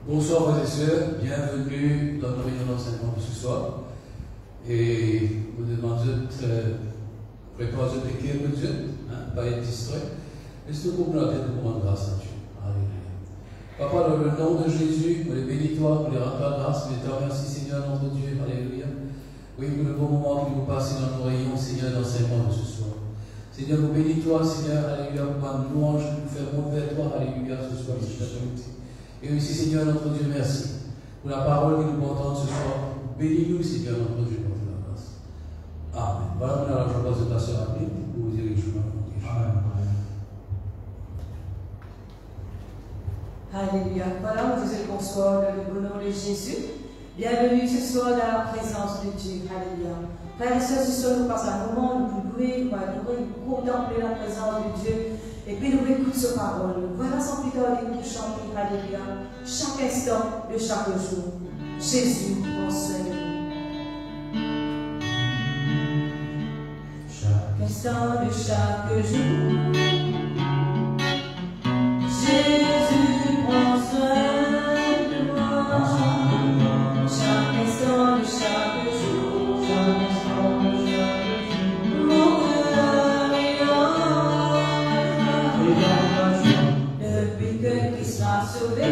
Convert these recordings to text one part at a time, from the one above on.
Bonsoir frères et sœurs, bienvenue dans nos réunions d'enseignement de ce soir. Et vous demandez préparer de cœur de Dieu, pas être distrait. Laissez-nous comprendre la tête de commande grâce à Dieu. Alléluia. Papa, dans le nom de Jésus, nous les bénis-toi, nous les rendons grâce, nous les te remercions, Seigneur, notre Dieu. Alléluia. Oui, pour le bon moment que nous passons dans nos réunions, Seigneur, d'enseignement de ce soir. Seigneur, nous bénis-toi, Seigneur, Alléluia, pour ma louange, nous faire monter vers toi, Alléluia, ce soir, cette après-midi. Et aussi, Seigneur, notre Dieu, merci pour la parole que nous portons ce soir. Bénis-nous, Seigneur, notre Dieu, pour la grâce. Amen. Voilà, maintenant, la joie de la sœur Amélie pour vous diriger dans mon Dieu. Amen. Alléluia. Voilà, nous disons bonsoir dans le bon nom de Jésus. Bienvenue ce soir dans la présence de Dieu. Alléluia. Frères et sœurs, ce soir, nous passons un moment, nous louer, nous adorer, nous contempler la présence de Dieu. Et puis nous écoutons sa parole. Voilà sans plus tarder nous chanter. Alléluia. Chaque instant de chaque jour. Jésus prend soin de nous. Chaque instant de chaque jour. Jésus prend soin de moi. Chaque instant de chaque jour. Mon cœur est depuis que Christ m'a sauvé.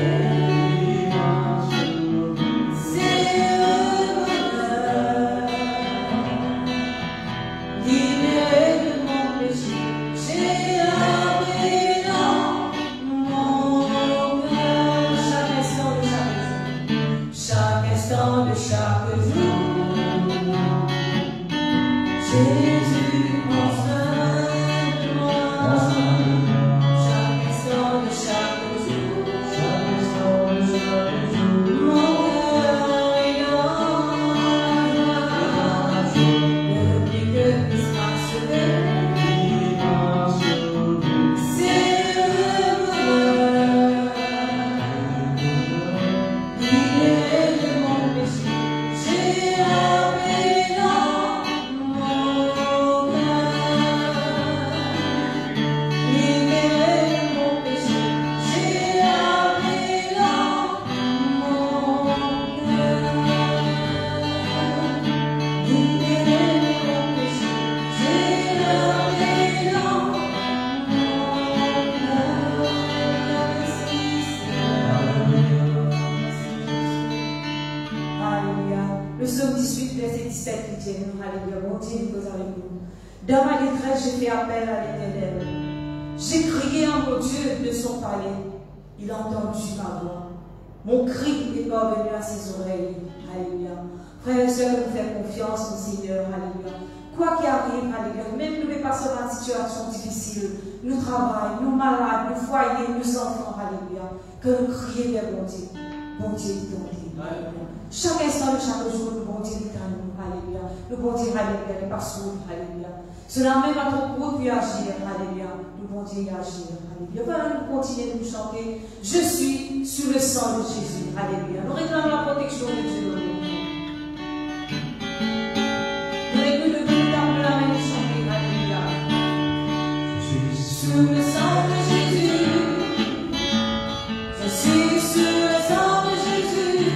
Dans ma détresse, j'ai fait appel à l'Éternel. J'ai crié en mon Dieu de son palais. Il a entendu ma voix. Mon cri est parvenu à ses oreilles. Alléluia. Frères et sœurs, nous faisons confiance au Seigneur. Alléluia. Quoi qu'il arrive, alléluia. Même nous passons dans une situation difficile. Nous travaillons, nous malades, nous foyers, nous enfants. Alléluia. Que nous crions vers mon Dieu. Mon Dieu, ton Dieu. Alléluia. Chaque instant de chaque jour, nous bon Dieu est à nous. Alléluia. Nous bon Dieu, alléluia. Nous passons. Alléluia. Cela même à ton groupe puis agir, alléluia. Nous pouvons dire agir, alléluia. Voilà, nous continuons de nous chanter. Je suis sur le sang de Jésus, alléluia. Nous réclamons la protection de Dieu. Nous réclamons le véritable la main de chanter, alléluia. Je suis sur le sang de Jésus. Je suis sur le sang de Jésus.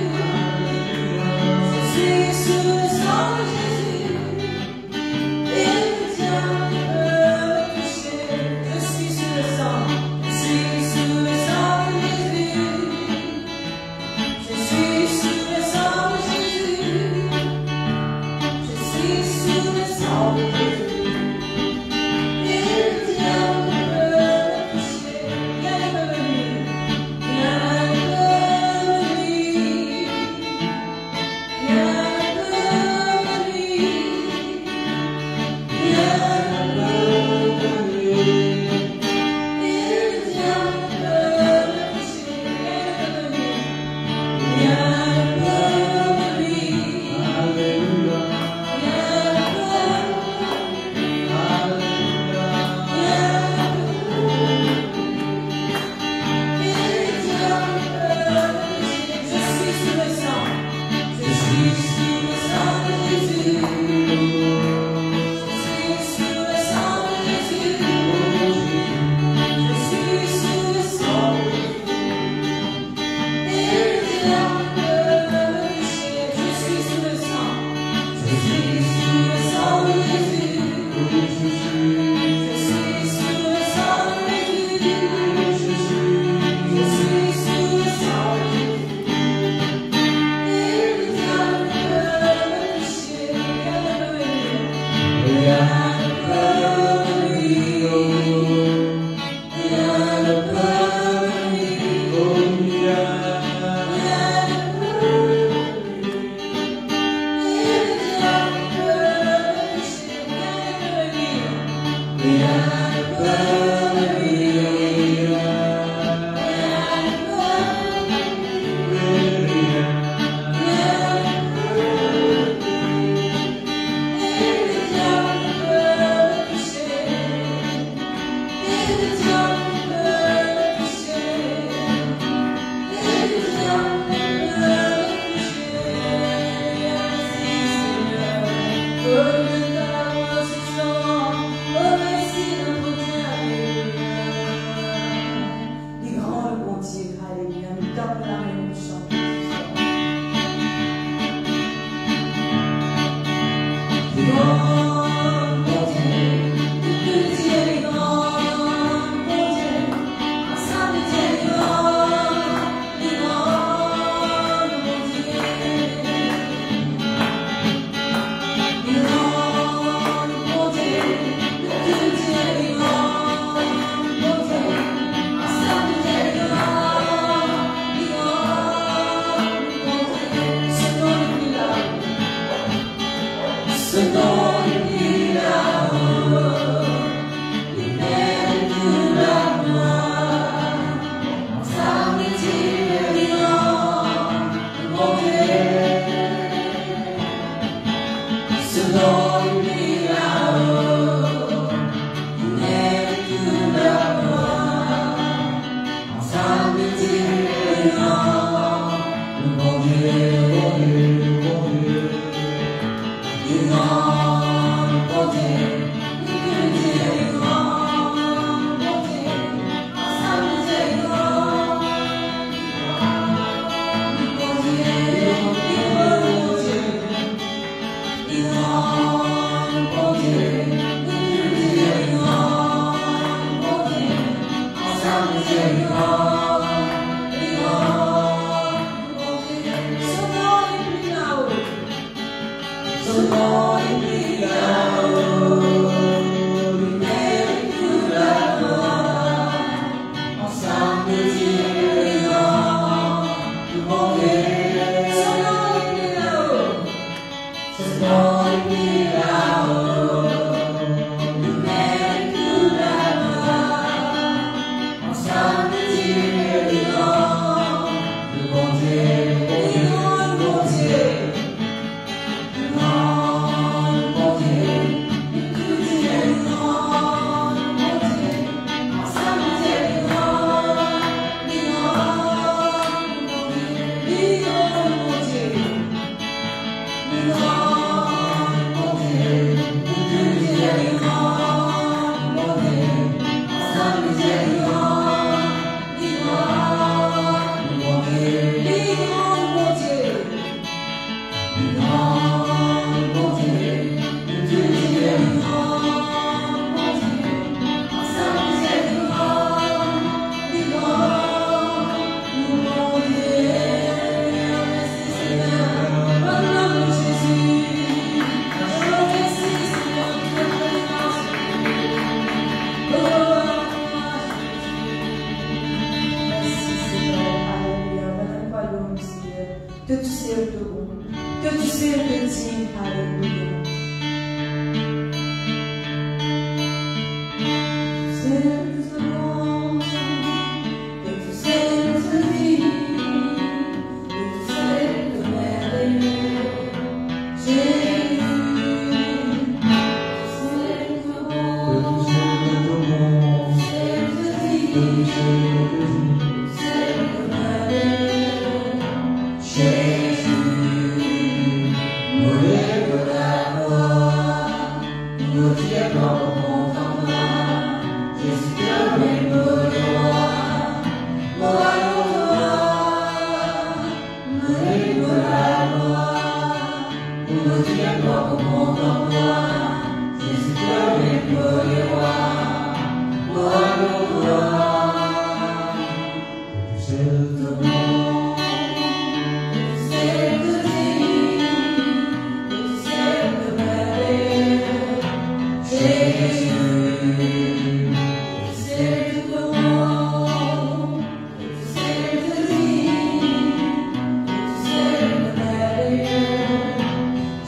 Je suis sur le sang de Jésus. Je suis sous le sang de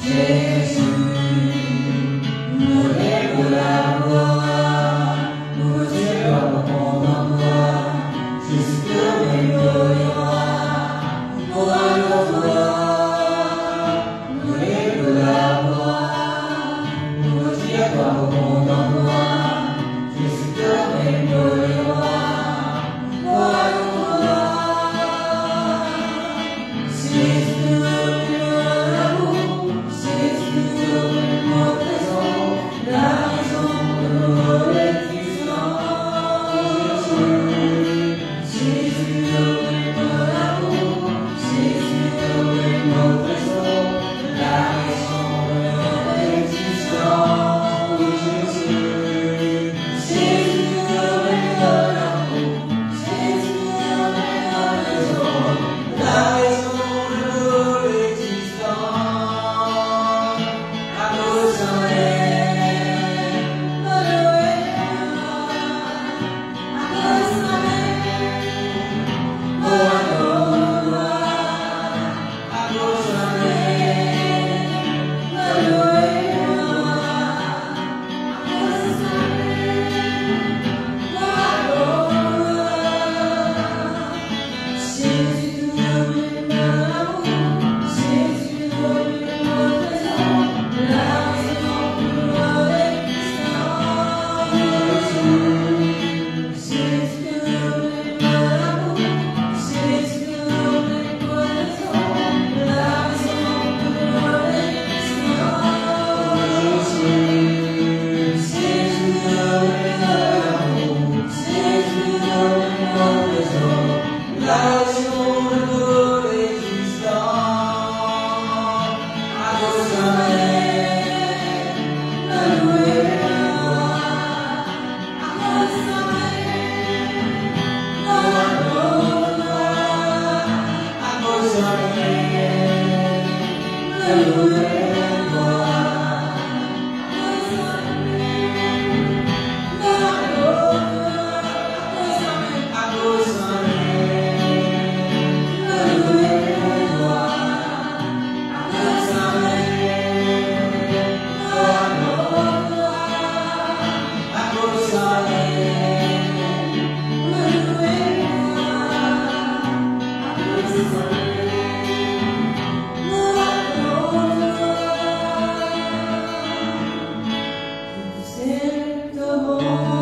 Jésus, nous les voulons. Ah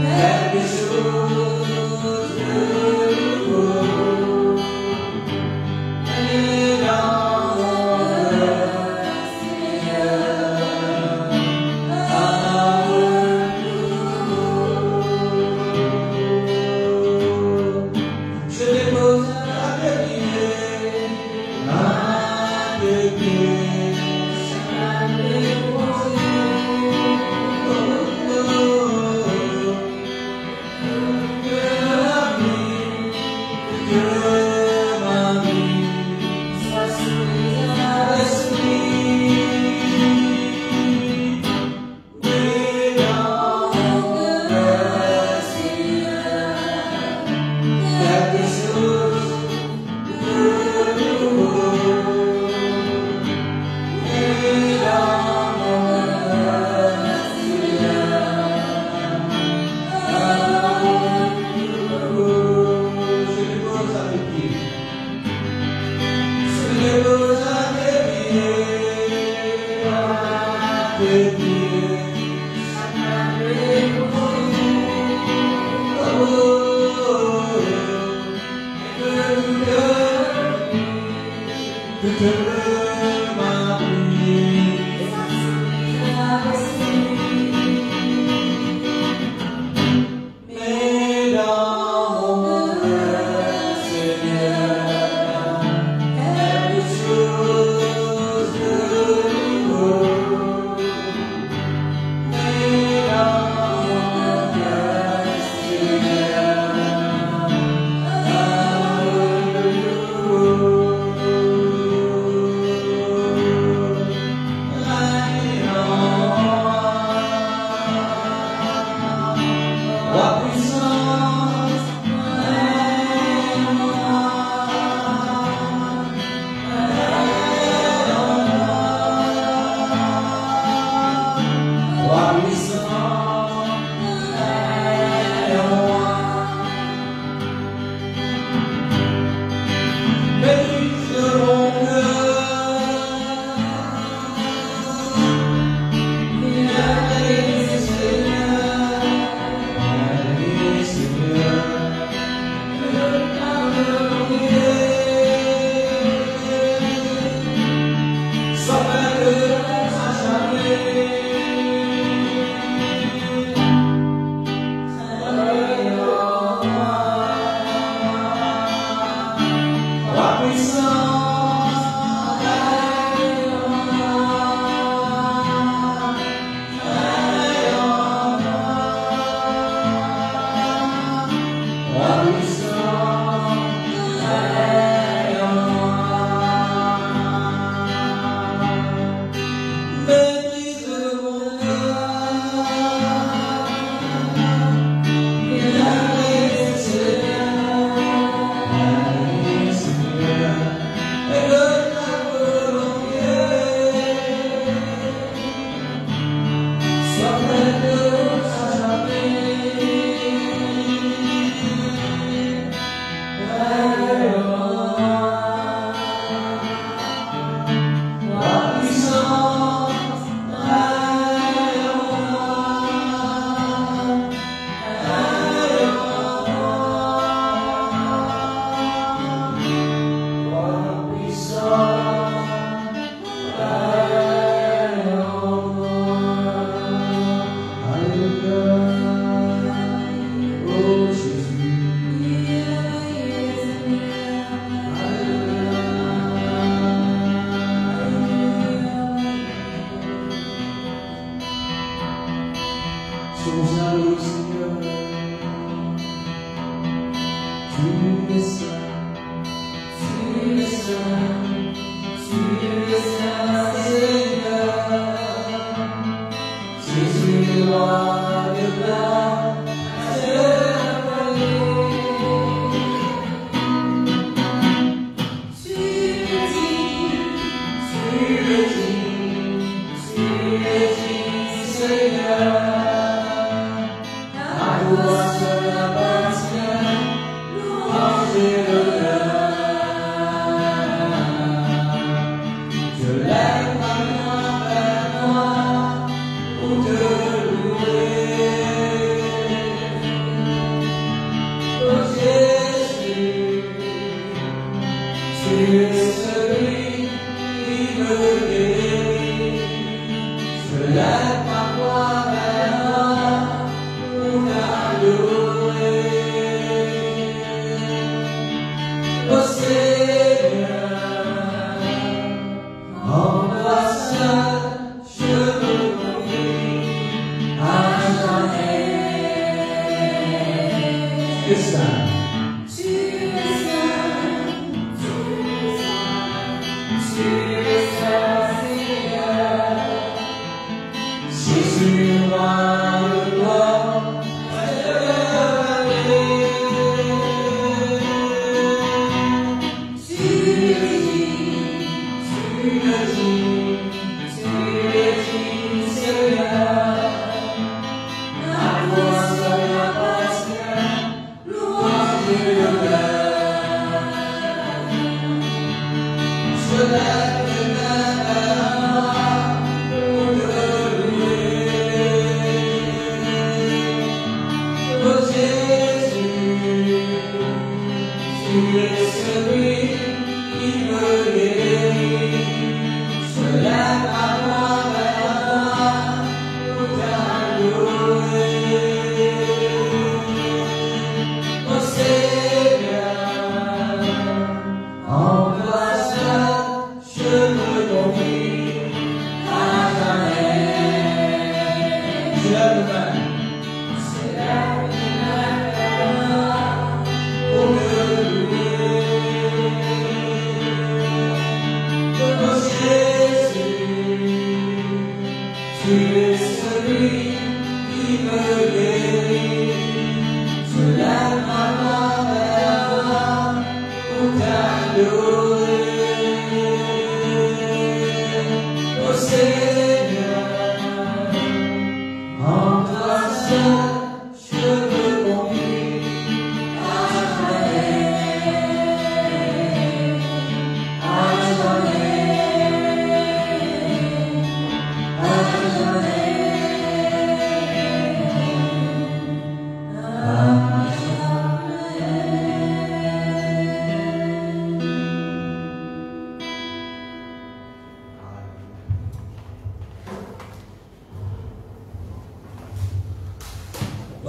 Quelque chose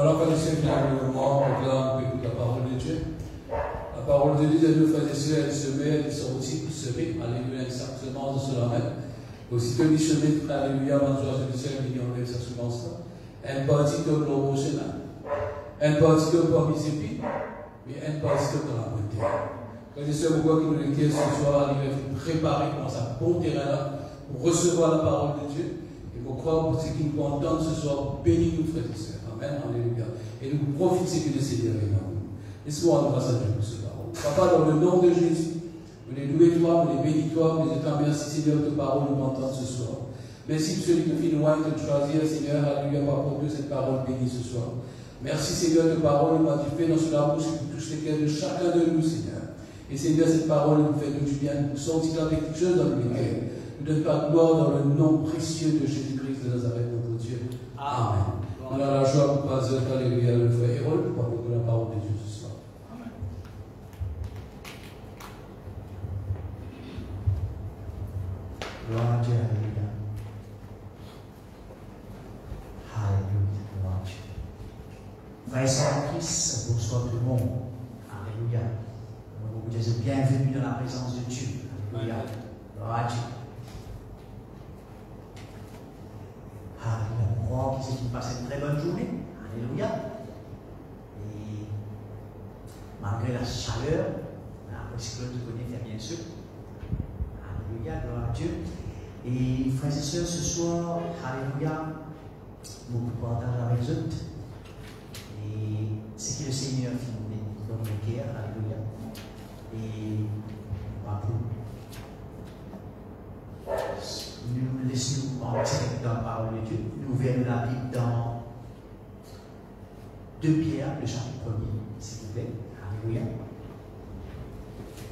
Voilà, frères et sœurs, bien le moment, on proclame la parole de Dieu. La parole de Dieu, nous, frères et sœurs, elle se met, elle sort aussi pour semer. Alléluia, une semence de cela même. Aussitôt, il se met, alléluia, dans le ciel, qui enlève sa semence-là. Un parti de l'eau au Sénat. Un parti de parmi ses pieds. Mais un parti de la bonne terre. Frères et sœurs, pourquoi nous le disons ce soir, il va préparer pour sa bon terrain-là, pour recevoir la parole de Dieu. Et pour croire pour ce qui nous entendent ce soir, bénis-nous, frères et sœurs. Amen, alléluia. Et nous profitons que le Seigneur est dans nous. Laisse-moi rendre grâce à Dieu pour ce parole. Papa, dans le nom de Jésus, nous les louons toi, nous les bénis toi, nous les étends, merci Seigneur, de parole nous entendre ce soir. Merci pour celui qui nous fait loin de te choisir, Seigneur, alléluia, pour que cette parole bénie ce soir. Merci Seigneur, de parole, nous tu fait dans la bouche et pour toucher les cœurs de chacun de nous, Seigneur. Et Seigneur, cette parole nous fait du bien, nous sentir avec quelque chose dans le cœur. Nous donne ta gloire dans le nom précieux de Jésus-Christ de Nazareth, notre Dieu. Amen. On a la joie pour passer, alléluia, le frère Hérol, pour apporter la parole de Dieu ce soir. Amen. Gloire à Dieu, alléluia. Alléluia, gloire à Dieu. Frères et sœurs en Christ, bonsoir tout le monde. Alléluia. Vous êtes bienvenus dans la présence de Dieu. Alléluia. Gloire à Dieu. Alléluia. On croit que c'est une passé une très bonne journée. Alléluia. Et malgré la chaleur, parce que tu connais faire bien sûr. Alléluia, gloire à Dieu. Et frères et sœurs, ce soir, alléluia, beaucoup de partage avec eux. Et c'est que le Seigneur qui nous donne le cœur, alléluia. Et pas pour nous laissons entrer dans la parole de Dieu. Nous verrons la Bible dans 2 Pierre, le chapitre 1er, s'il vous plaît. Alléluia.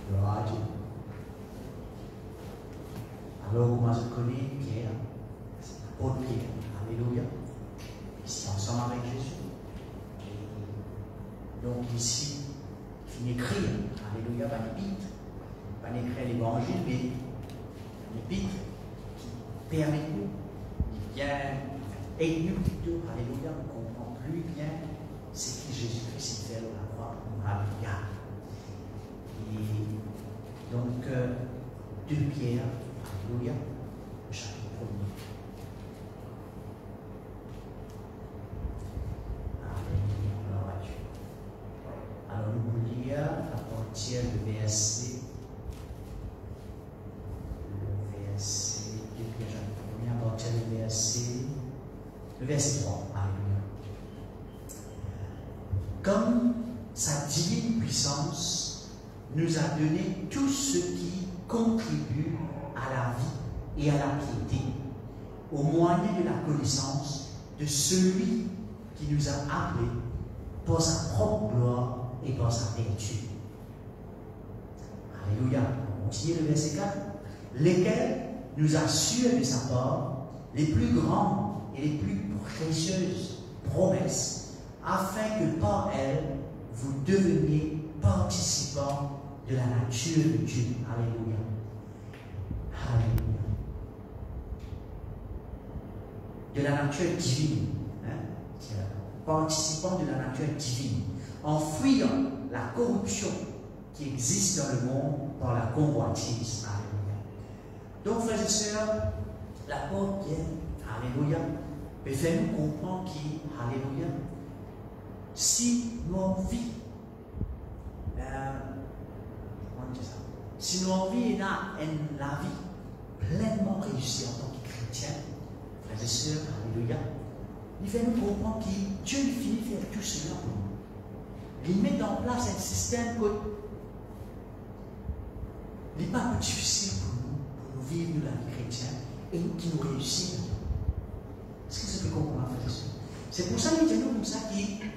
Gloire à Dieu. Alors, moi je connais Pierre, c'est l'apôtre Pierre. Alléluia. Ici, ensemble avec Jésus. Et donc, ici, il écrit, alléluia, pas l'épître, pas écrire l'évangile, mais l'épître qui permet nous, qui vient aider-nous plutôt, alléluia, nous comprendre plus bien ce que Jésus-Christ fait à la croix pour nous, alléluia. Et donc, 2 Pierre, alléluia, le chapitre 1er. Alléluia, gloire à Dieu. Alors, nous voulons lire à partir du verset 2 Pierre, chapitre 1er, à partir du verset 3. Alléluia. Comme sa divine puissance nous a donné tout ce qui contribue à la vie et à la piété, au moyen de la connaissance de celui qui nous a appelés pour sa propre gloire et pour sa vertu. Alléluia. On continue le verset 4. Lesquels nous assurent de sa part les plus grandes et les plus précieuses promesses, afin que par elles vous deveniez participants de la nature de Dieu. Alléluia. Alléluia. De la nature divine. Participants de la nature divine. En fuyant la corruption qui existe dans le monde par la convoitise. Alléluia. Donc, frères et sœurs, l'apôtre Pierre, alléluia, peut faire nous comprendre qu'il, alléluia, si nos vies, si nos vies est la vie pleinement réussie en tant que chrétien, frères et sœurs, alléluia, il fait nous comprendre que Dieu finit de faire tout cela pour nous. Il met en place un système que il n'est pas plus difficile pour nous vivre la vie chrétienne et qui nous réussit. Est-ce que c'est comprendre, frères et sœurs? C'est pour ça qu'il dit nous comme ça que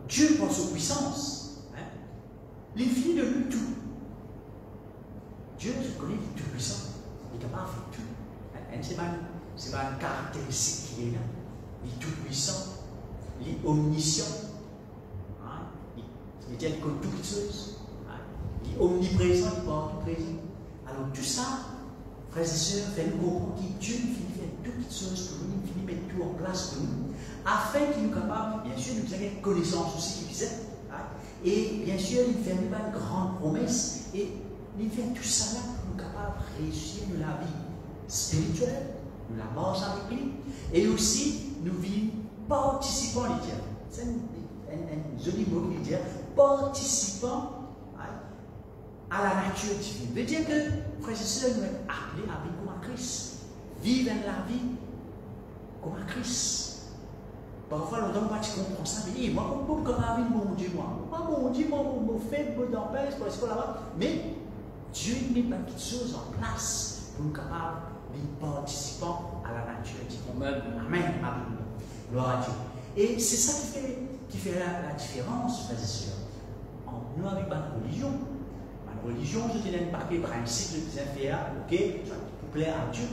Dieu, par sa puissance, il finit de lui tout. Dieu, je connais, il est tout puissant. Il est capable de faire tout. Ce n'est pas une caractéristique qui est là. Il est tout puissant. Il est omniscient. Il est tel que toutes choses. Il est omniprésent, il est partout présent. Alors tout ça, frères et sœurs, fait nous comprendre que Dieu finit de faire toutes choses pour nous, il finit de mettre tout en place pour nous, afin qu'il nous capable, bien sûr, nous ayons connaissance aussi qui faisait. Et bien sûr, il fait une grande promesse, et il fait tout ça là pour nous capable de réussir la vie spirituelle, nous la marche avec lui, et aussi nous vivons participants les dieux. C'est un joli mot qui dit participants à la nature divine. Ça veut dire que, frères et sœurs, nous sommes appelés à vivre comme à Christ. Vivre la vie comme à Christ. Parfois, longtemps, on comprend ça, mais moi, comme à vivre mon Dieu, mon Dieu, mon fait, mon d'empêche, pour ce là-bas. Mais Dieu met pas toutes choses en place pour nous capables de participants à la nature divine. Amen. Amen. Gloire à Dieu. Et c'est ça qui fait la différence, frères et sœurs, entre nous avec ma religion. Ma religion, je tenais un paquet principe de faire, ok, pour plaire à Dieu.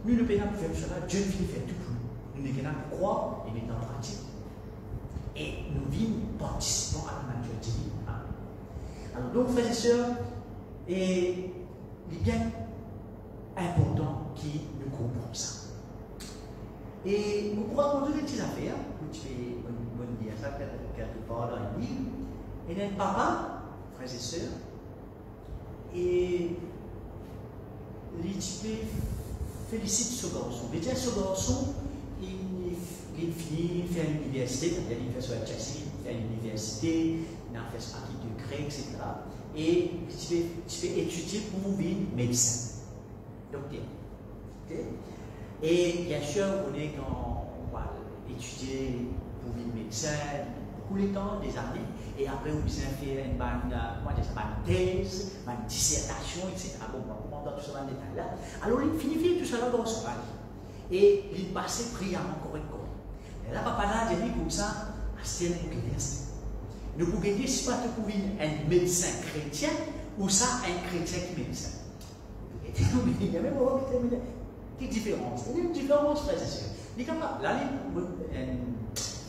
Nous ne pouvons pas faire cela, Dieu nous fait tout pour nous. Nous ne pouvons pas croire et mettre en pratique. Et nous vivons participants à la nature divine. Alors, donc, frères et sœurs, il est bien important que nous comprenions ça. Et nous pourrons conduire des petites affaires. Tu peux dire ça quelque part dans le livre. Et un papa, frères et sœurs, et il félicite ce garçon. Il dit à ce garçon, il finit, il fait l'université, il fait sur la Chelsea, il fait l'université. l'université, il a fait partie du grec, etc. Et tu peux étudier pour devenir médecin, docteur. Okay? Et bien sûr, quand on va étudier pour devenir médecin, beaucoup de temps, des années, et après on vient faire une thèse, une dissertation, etc. Bon, on va tout ça dans le détail là. Alors il finit tout ça là dans son palier. Et il passait brillamment correctement. Et là, papa là, il dit comme ça, à ciel pour l'université. Nous pouvons dire si pas tu pouvais un médecin chrétien ou ça un chrétien qui est médecin. Il y a même une différence. Il y a une différence, frère et sœurs. Il est capable, là,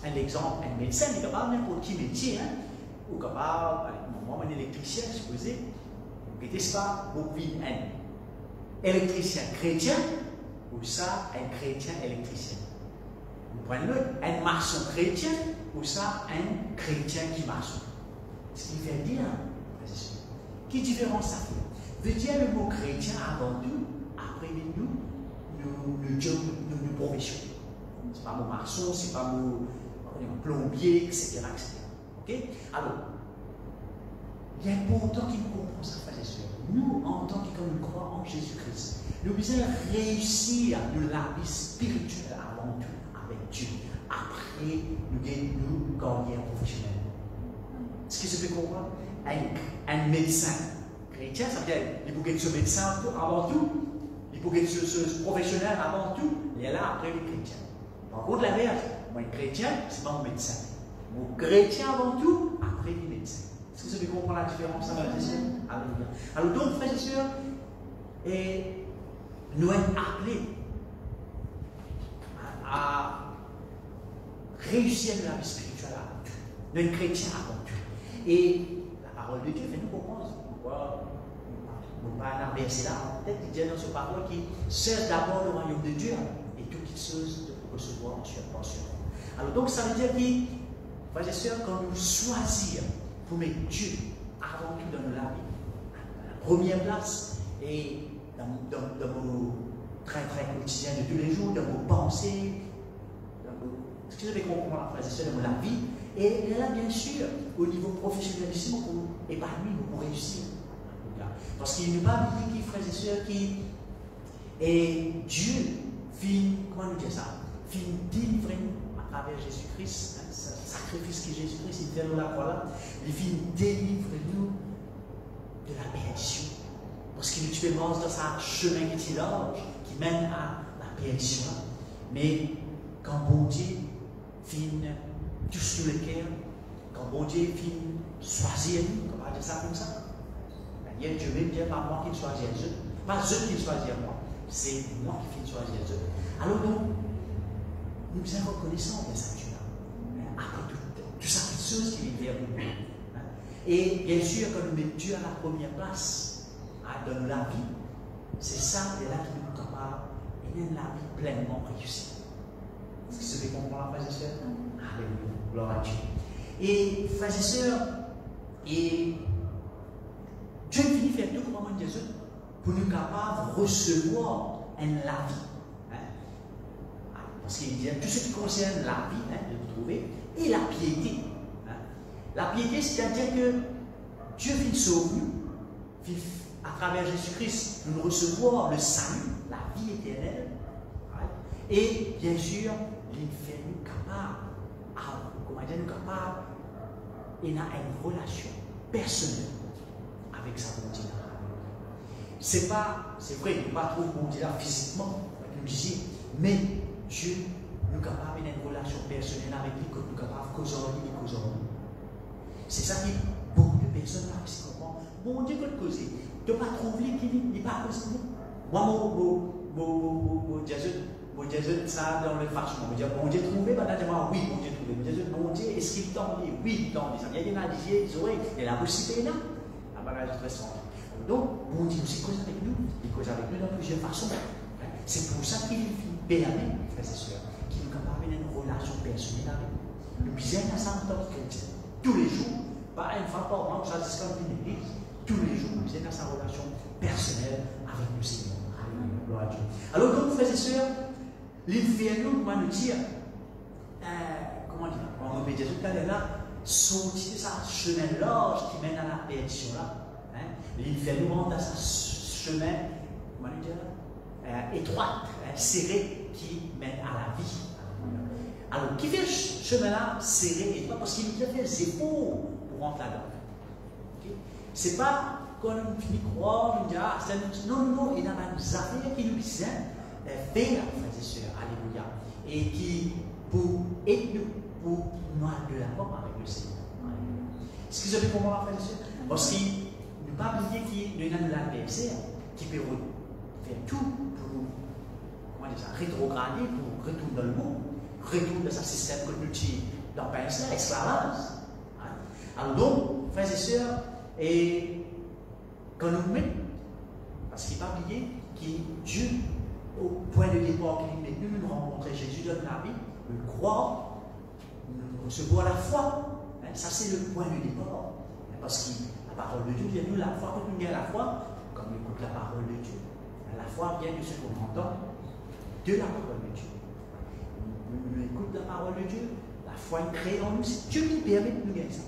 un exemple, un médecin, il est capable n'importe qui métier, hein, ou capable, moi, un électricien, supposé, n'était-ce pas, vous pouvez un électricien chrétien ou ça, un chrétien électricien. Vous prenez un maçon chrétien ou ça, un chrétien qui maçon. Ce qui veut dire, quelle différence ça fait? Veut dire le mot chrétien avant tout, après nous professions. Ce n'est pas mon maçon, ce n'est pas mon plombier, etc. Okay? Alors, il est important qu'il nous comprenne ça, frères et sœurs. Nous, en tant que nous croyons en Jésus-Christ, nous devons réussir de la vie spirituelle avant tout avec Dieu. Après, nous gagnons une carrière professionnelle. Est-ce que ça peut comprendre? Un médecin chrétien, ça veut dire qu'il faut être ce médecin avant tout, il faut être ce professionnel avant tout, et là, après, les chrétiens. Par contre, la merde, moi, un chrétien, c'est pas mon médecin. Mon chrétien avant tout, après, les médecins. Est-ce que vous avez compris la différence, frères et sœurs? Alléluia. Alors donc, frères et sœurs, nous sommes appelés à réussir la vie spirituelle avant tout. Nous sommes chrétiens avant tout. Et la parole de Dieu fait nous comprendre pourquoi nous ne pas un verset là. Peut-être qu'il dit dans ce parole qui cherche d'abord le royaume de Dieu et toutes les choses de recevoir en sur. Alors donc, ça veut dire que, frères et sœurs, quand nous choisissons pour mettre Dieu avant tout dans la vie, à la première place, et dans vos trains quotidiens de tous les jours, dans vos pensées, ce que vous avez compris, frères et sœurs, dans la vie, et là, bien sûr, au niveau professionnel, pour épanouir, pour réussir. Parce qu'il n'est pas dit, frères et sœurs, et Dieu finit, comment nous dire ça, finit délivrer nous à travers Jésus-Christ, sacrifice que Jésus-Christ il fait nous la croix, il vient délivrer nous de la perdition. Parce qu'il nous pense dans sa chemin qui est large, qui mène à la perdition. Mais quand bon Dieu vient toucher le cœur, quand bon Dieu vient choisir nous, on va dire ça comme ça. Dieu veut dire pas moi qui choisis Dieu, pas eux qui choisissent moi, c'est moi qui viens choisir Dieu. Alors donc, nous sommes reconnaissants de ça Dieu-là. Après tout ça, toutes choses qui viennent vers nous. Et bien sûr, quand nous mettons Dieu à la première place, dans la vie, c'est ça qui est là qui nous capable de mener la vie pleinement réussie. Est-ce que vous avez compris, frères et sœurs? Alléluia, gloire à Dieu. Et frères et sœurs, et Dieu finit faire tout comme Jésus pour nous capables de recevoir la vie. Parce qu'il dit tout ce qui concerne la vie, de vous trouver, et la piété. La piété, c'est-à-dire que Dieu vient sauver nous, à travers Jésus-Christ, nous recevoir le salut, la vie éternelle. Et bien sûr, il fait nous capables, comment dire, nous capables, il a une relation personnelle avec sa bonté. C'est vrai, il ne peut pas trouver bonté là physiquement, mais Dieu nous capable d'une relation personnelle avec lui, que nous capables de causer en lui et causer en nous. C'est ça qui beaucoup de personnes là, qui comprennent. Bon Dieu peut causer. Tu ne peux pas trouver qu'il n'est pas causé. Moi, mon Jésus, ça dans le fâchement. Je dis, bon Dieu trouvé, maintenant, oui, bon Dieu trouvé. Bon Dieu, est-ce qu'il t'en dit? Oui, il t'en dit. Ça vient de la dire, il y a la possibilité là. La bagage très simple. Donc, bon Dieu aussi cause avec nous. Il cause avec nous dans plusieurs façons. C'est pour ça qu'il permet, frères et sœurs, qu'il nous capable d'une relation personnelle avec nous. Nous besoin de ça en tant que chrétien. Tous les jours, pas une fois par mois, ça discute une église. Tous les jours, nous besoin de sa relation personnelle avec le Seigneur. Alléluia, gloire à Dieu. Alors, donc, frères et sœurs, l'infernal, comment nous dire, comment dire, on va Jésus tout à l'heure là, sortir de ce chemin large qui mène à la perdition là. Il fait nous rendre dans ce chemin, comment dire, étroit, serré, qui mène à la vie. Alors, qui fait ce chemin-là serré et étroit? Parce qu'il nous a fait des efforts pour rentrer là-dedans. Okay? Ce n'est pas quand on finit de croire, on dit, ah, non, il y a des affaires qui nous disent, faire, frères et sœurs, alléluia, et qui, pour aider nous, pour nous de l'accord avec le Seigneur. Est-ce que vous avez compris, frères et sœurs? Parce qu'il ne pas oublier qu'il y a un adversaire qui peut faire tout pour, comment dire ça, rétrograder, pour retourner dans le monde, retourner dans un système que nous avons dans le pays, l'esclavage. Alors donc, frères et sœurs, et quand nous mettons, parce qu'il ne faut pas oublier que Dieu, au point de départ qu'il met nous rencontrer Jésus dans la vie, nous croire, nous recevoir la foi. Ça, c'est le point de départ. Parce que la parole de Dieu vient nous, la foi, quand nous vient la foi, quand on écoute la parole de Dieu, la foi vient de ce qu'on entend de la parole de Dieu. Nous écoutons la parole de Dieu, la foi est créée en nous, c'est Dieu qui permet de nous gagner ça.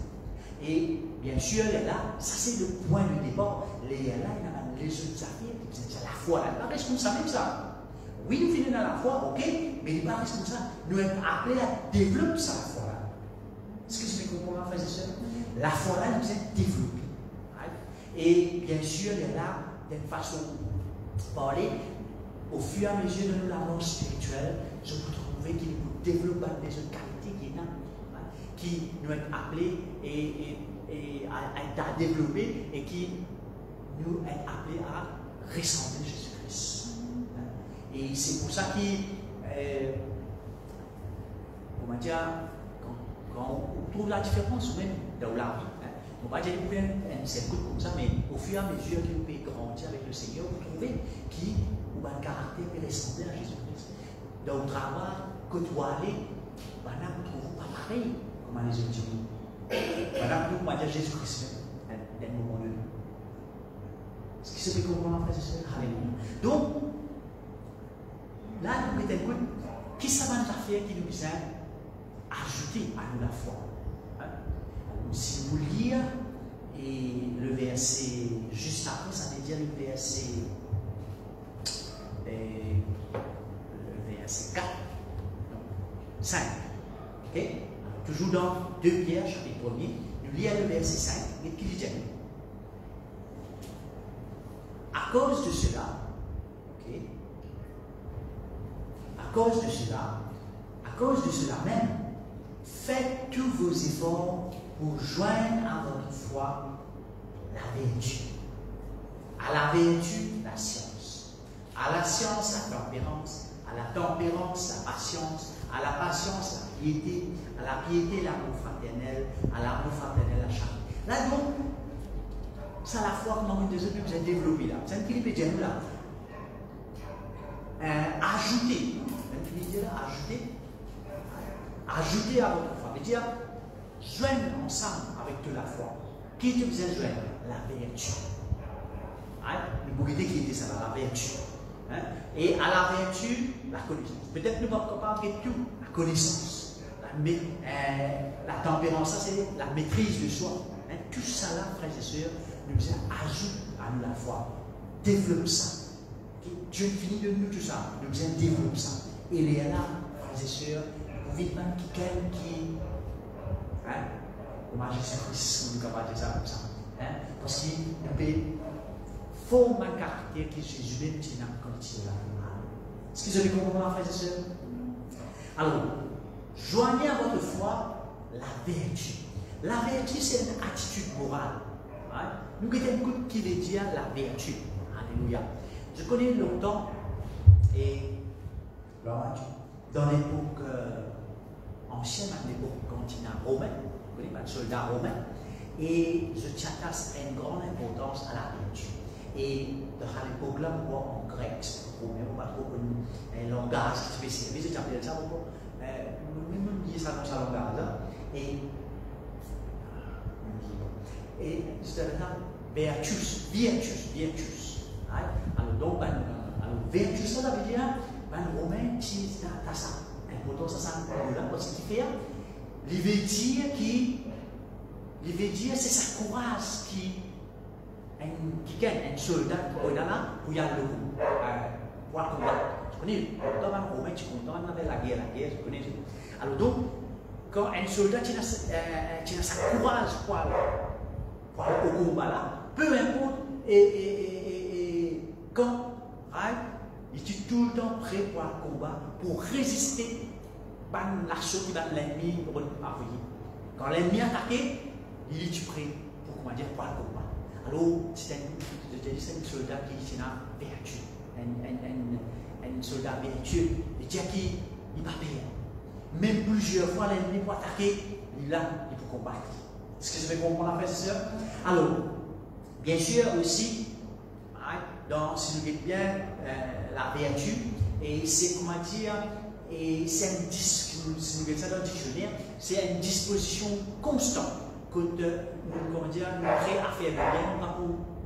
Et bien sûr, là, ça c'est le point de départ. Là, il y a les autres affaires qui disent la foi, là, pas responsable de ça. Oui, nous finissons dans la foi, ok, mais il n'est pas responsable. Nous sommes appelés à développer ça, la foi là. Est-ce que vous comprenez, frères et sœurs? La foi là, nous sommes développés. Et bien sûr, il y a là, d'une façon de parler, au fur et à mesure de l'avance spirituelle, je vous trouver qu'il nous développe des autres qualités qui, qui nous sont appelés à développer et qui nous sont appelés à ressembler Jésus-Christ. Et c'est pour ça qu'on comment dire, quand on trouve la différence même dans la vie, on va dire que c'est comme ça, mais au fur et à mesure que nous pouvons grandir avec le Seigneur, vous trouvez qui ou un caractère qui ressemble à Jésus-Christ. Dans le travail, côtoyer, maintenant vous ne trouvez pas pareil, comme les autres disent. Maintenant vous dire Jésus-Christ, dans le moment de nous. Est-ce que c'est comment frères et sœurs? Alléluia. Donc, là, nous mettons écoute, qui ça va nous faire qui nous vient ajouter à nous la foi? Si vous lisez le verset juste après, ça veut dire le verset 4, 5. Okay? Toujours dans 2 Pierre, chapitre 1er, nous lisons le verset 5, et qui dit à cause de cela, okay? à cause de cela même, faites tous vos efforts pour joindre à votre foi la vertu. À la vertu, la science. À la science, la tempérance. À la tempérance, la patience. À la patience, la piété. À la piété, l'amour fraternel. À l'amour fraternel, la charité. Là, donc, ça, la foi, comment vous avez développé là. C'est un Philippe et Dieu là. Ajouter. Ajouter à votre foi. C'est-à-dire, joindre ensemble avec de la foi. Qui te faisait joindre? La vertu. Le bouquet qui était ça, la vertu. Et à la vertu, la connaissance. Peut-être nous ne pouvons pas parler de tout. La connaissance. La tempérance, ça c'est la maîtrise de soi. Tout ça là, frères et sœurs, nous ajoute à nous la foi. Développe ça. Dieu finit de nous tout ça. Nous développe ça. Et il est là, frères et sœurs, vous vivez même quelqu'un qui. Comment Jésus-Christ, nous capable de dire ça comme ça. Parce qu'il forme un caractère qui est Jésus-même qui est dans le quotidien. Est-ce que vous avez compris, frères et sœurs? Alors, joignez à votre foi la vertu. La vertu, c'est une attitude morale. Nous avons beaucoup qui veut dire la vertu. Alléluia. Je connais longtemps, et dans l'époque ancienne, à l'époque continent romain, vous connaissez, un soldat romain, et je t'attache une grande importance à la vertu. Et à l'époque là, on voit en grec, romain, on va trop un langage spécial. Mais je t'appelle ça, même dire ça dans ce langage là. Et c'est un virtus. Alors donc, virtus, ça veut dire, les Romains utilisent ça, l'importance de ça, parce qu'il fait, il veut dire il veut dire c'est sa courage qui gagne un soldat qui est là pour y aller pour combattre. Tu connais, dans un romain, tu comprends, on avait la guerre, tu connais. Alors donc, quand un soldat a sa courage pour aller au combat là, peu importe, quand il est tout le temps prêt pour le combat, pour résister à l'assaut qui va l'ennemi envoyer. Quand l'ennemi est attaqué, il est prêt pour le combat. Alors, c'est un soldat qui a une vertu, un soldat vertueux, qui n'est pas payé. Même plusieurs fois, l'ennemi pour attaquer, il est là, il peut combattre. Est-ce que je vais comprendre, frères et sœurs? Alors, bien sûr aussi, si vous dites bien la vertu, et c'est comment dire, et c'est si vous dites ça dans le dictionnaire, c'est une disposition constante que nous prêts à faire le bien,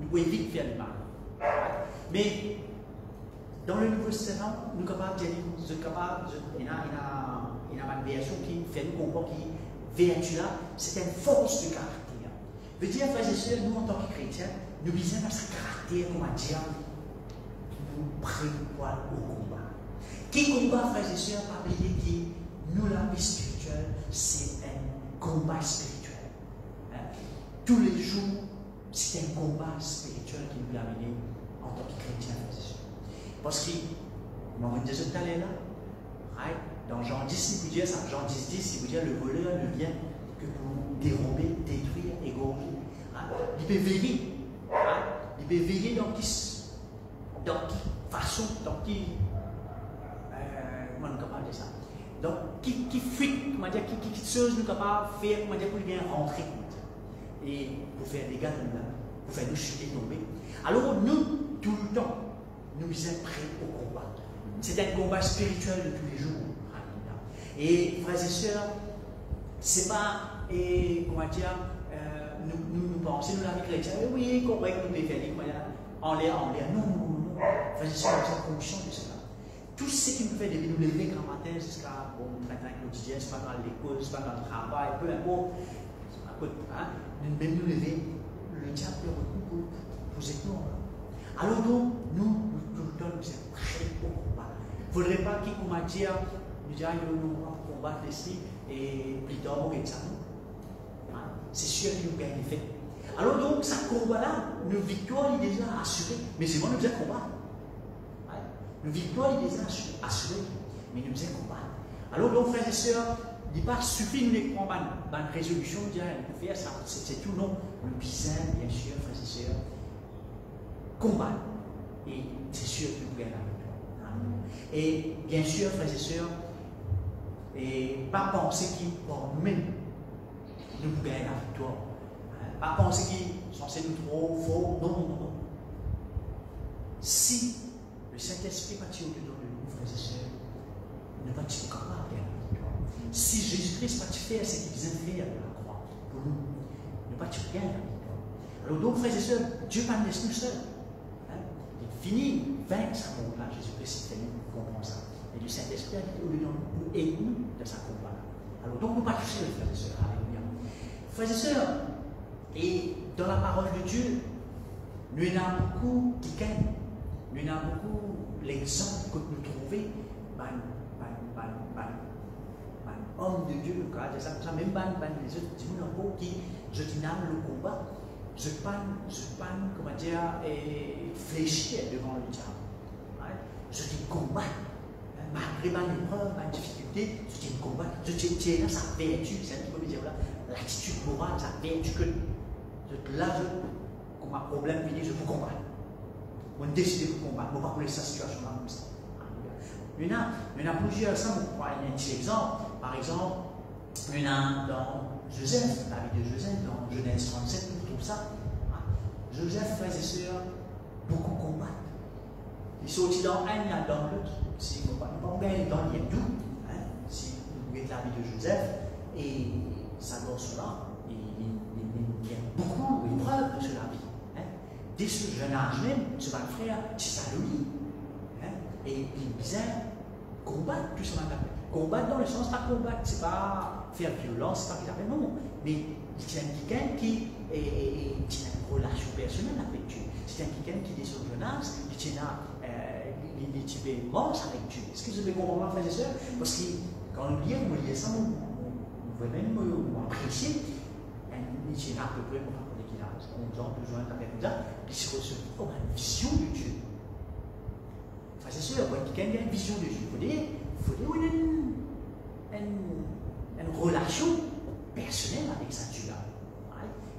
nous éviter de faire le mal. Mais dans le Nouveau Testament, nous sommes capables de dire, il y a une version qui fait nous comprendre que vertu là, c'est une force de caractère. Veut dire, frères et sœurs, nous en tant que chrétiens, nous visons à ce caractère, comment dire, nous prévoir au combat. Qui combat, frères et sœurs, pas oublier que nous, la vie spirituelle, c'est un combat spirituel. Tous les jours, c'est un combat spirituel qui nous a amené en tant que chrétiens, frères et sœurs. Parce que, on va dire tout à l'heure là, dans Jean 10, il vous dit ça, Jean 10, il vous dit le voleur ne vient que pour dérober, détruire, égorger. Il peut veiller. Il peut veiller dans quelle façon, dans quelle. Comment on est capable de ça? Donc, qui fuite, comment dire, qui chose nous est capable de faire, comment dire, pour bien rentrer. Et pour faire des gars pour faire nous chuter, tomber. Alors, nous, tout le temps, nous sommes prêts au combat. C'est un combat spirituel de tous les jours. Et frères et sœurs, c'est pas, comment dire, nous pensons, nous la vie chrétienne, oui, correct, nous devons faire en l'air. Non. Frères et sœurs, nous sommes conscients de cela. Tout ce qui nous fait de nous lever grand matin jusqu'à le matin quotidien, c'est pas dans l'école, c'est pas dans le travail, peu importe, nous devons nous lever, le diable est revenu pour nous. Alors donc, nous, tout le temps, nous sommes prêts au combat. Il ne faudrait pas qu'il commence à dire, nous disons, nous allons combattre ici, et plus tard, on va ça. C'est sûr qu'il nous gagne l'effet. Alors donc, ce combat-là, nos victoires, il est déjà assurée. Mais c'est moi, nous faisons combat. Nos victoires, il est déjà assurée. Mais nous faisons combat. Alors donc, frères et sœurs, il n'est pas suffit de prendre une résolution, de dire, on peut faire ça, c'est tout. Non, nous visons, bien sûr, frères et sœurs, combat. Et c'est sûr que nous gagnons la victoire. Et bien sûr, frères et sœurs, et pas penser qu'il pour nous-mêmes, nous gagnons la victoire. Pas penser qu'il est censé nous trop fort. Non. Si le Saint-Esprit va tirer dedans de nous, frères et sœurs, ne va-t-il pas gagner la victoire? Si Jésus-Christ va faire ce qu'il vient faire à la croix pour nous, ne va-t-il gagner la victoire? Alors donc, frères et sœurs, Dieu ne va nous laisser nous seuls. Il finit vaincre sa combat. Jésus-Christ fait nous comprendre ça. Et le Saint-Esprit a dit au lieu de nous aider nous dans sa combat. Alors donc, nous ne pas toucher les frères et sœurs. Alléluia. Frères et sœurs, et dans la parole de Dieu, nous en avons beaucoup qui gagnent. Nous en avons beaucoup l'exemple que nous trouvons, homme de Dieu, même les autres, qui, je dyname le combat, je pas, comment dire, fléchir devant le diable. Je dis combat. Malgré ma épreuve, ma difficulté, je dis combat. Je tiens là sa vertu, c'est un peu dire là, l'attitude morale, sa vertu que là, comme un problème fini, je peux combattre. On décide de combattre, on ne va pas laisser cette situation-là comme ça. Il y en a plusieurs, ça, on prend un petit exemple. Par exemple, il y en a dans Joseph, la vie de Joseph, dans Genèse 37, on trouve ça. Joseph, frères et sœurs, beaucoup combattent. Ils sont aussi dans un, il y a dans l'autre. Si vous ne pouvez pas gagner dans les deux, si vous voulez la vie de Joseph, et ça doit cela, il y a beaucoup d'épreuves sur la vie. Dès ce jeune âge même, ce va le frère, c'est ça lui. Et il disait, combattre, tout ça. Combattre dans le sens, pas combattre, c'est pas faire violence, c'est pas qu'il avait non. Mais c'est un quelqu'un qui a une relation personnelle avec Dieu. C'est un quelqu'un qui est son jeune âge, qui est mort avec Dieu. Est-ce que vous avez compris, frères et sœurs? Parce que quand on lit ça, on va même apprécier. Il y a à peu près, on va dire qu'il a 11 ans, 12 ans, qui se reçoit comme une vision de Dieu. Frères et sœurs, quand quelqu'un a une vision de Dieu, il faut une relation personnelle avec sa Dieu.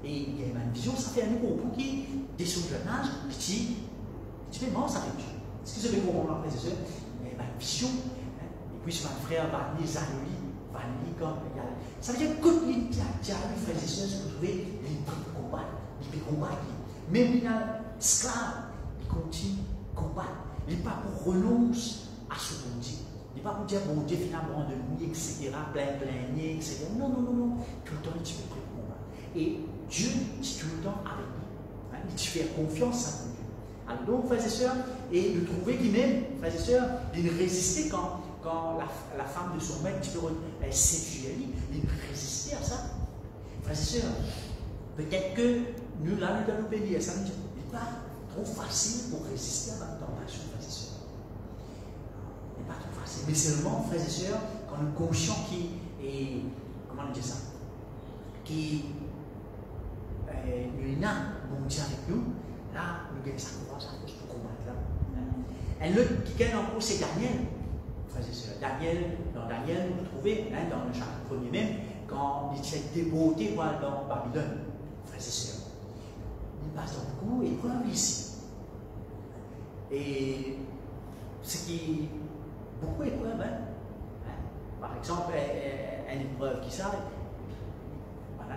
Et il y a une vision, ça fait un nouveau pour qui, dès son jeune âge, tu fais mort avec Dieu. Est-ce que vous avez compris, frères et sœurs? Il y a une vision. Et puis, mon frère Vanni Zanoli, comme ça veut dire que quand il y a des frères et sœurs, vous trouvez, il peut combattre. Même il y a esclave, il continue à combattre. Il n'est pas pour renoncer à ce bon Dieu. Il n'est pas pour dire, bon Dieu, finalement, de nous, etc., plein, etc. Non. Tout le temps, il te fait combattre. Et Dieu, c'est tout le temps avec nous. Il te fait confiance à Dieu. Alors, donc, frères et sœurs, et de trouver lui-même, frères et sœurs, de résister quand la femme de son maître elle séduit lui, il résistait à ça. Frères et sœurs, peut-être que nous, là, nous devons bénir. Ça n'est pas trop facile pour résister à la tentation, frères et sœurs. Ce n'est pas trop facile. Mais seulement, frères et sœurs, quand nous sommes conscients qui est, comment on dit ça, qui nous a bon Dieu avec nous, là, nous gagnons sa courage pour combattre là. Et l'autre qui gagne encore, c'est Daniel. Frères et sœurs, dans Daniel, vous le trouvez, dans le chapitre 1er même, quand il s'est déporté dans Babylone, frères et sœurs. Il passe dans beaucoup d'épreuves ici. Et ce qui beaucoup d'épreuves, par exemple, une épreuve qui s'arrête,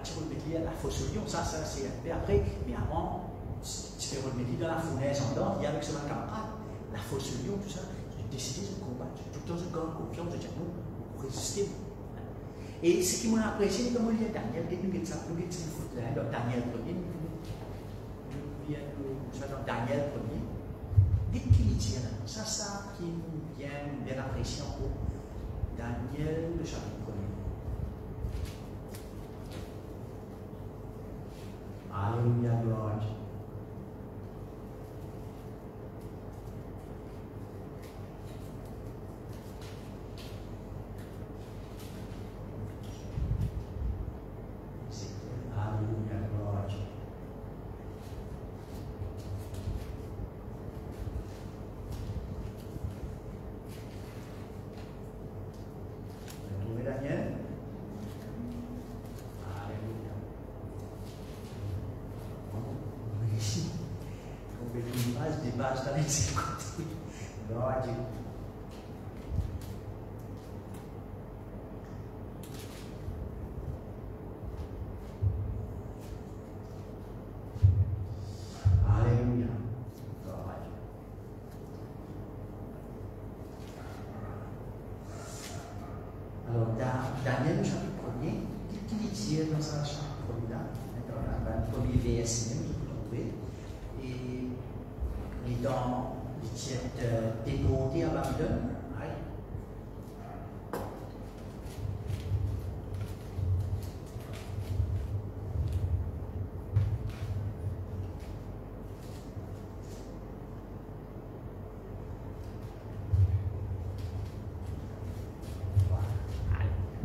tu peux remettre la fosse au lion, ça c'est un peu après, mais avant, tu peux remettre dans la fournaise en dehors, il y a avec ce camarade, la fosse au lion, tout ça, j'ai décidé de combattre, tout le temps je garde confiance, je dis non, pour résister. Et ce qui m'a apprécié, c'est comme on lit Daniel, nous avons ça, nous avons ça, dans Daniel 1er, nous sommes dans Daniel 1er, dès qu'il dit là, ça qui nous vient bien apprécier en haut, Daniel, le chapitre 1er. Alléluia, gloire à Dieu. Alléluia, gloire à Dieu. Vous trouvez Daniel? Des pages dans les côtés. Gloire à Dieu. Alléluia. Gloire à Dieu. Alors, Daniel, chapitre 1er, qu'il dit dans sa chapitre 1er, dans le premier verset, même, vous trouvez. Dans les déportés à Babylone.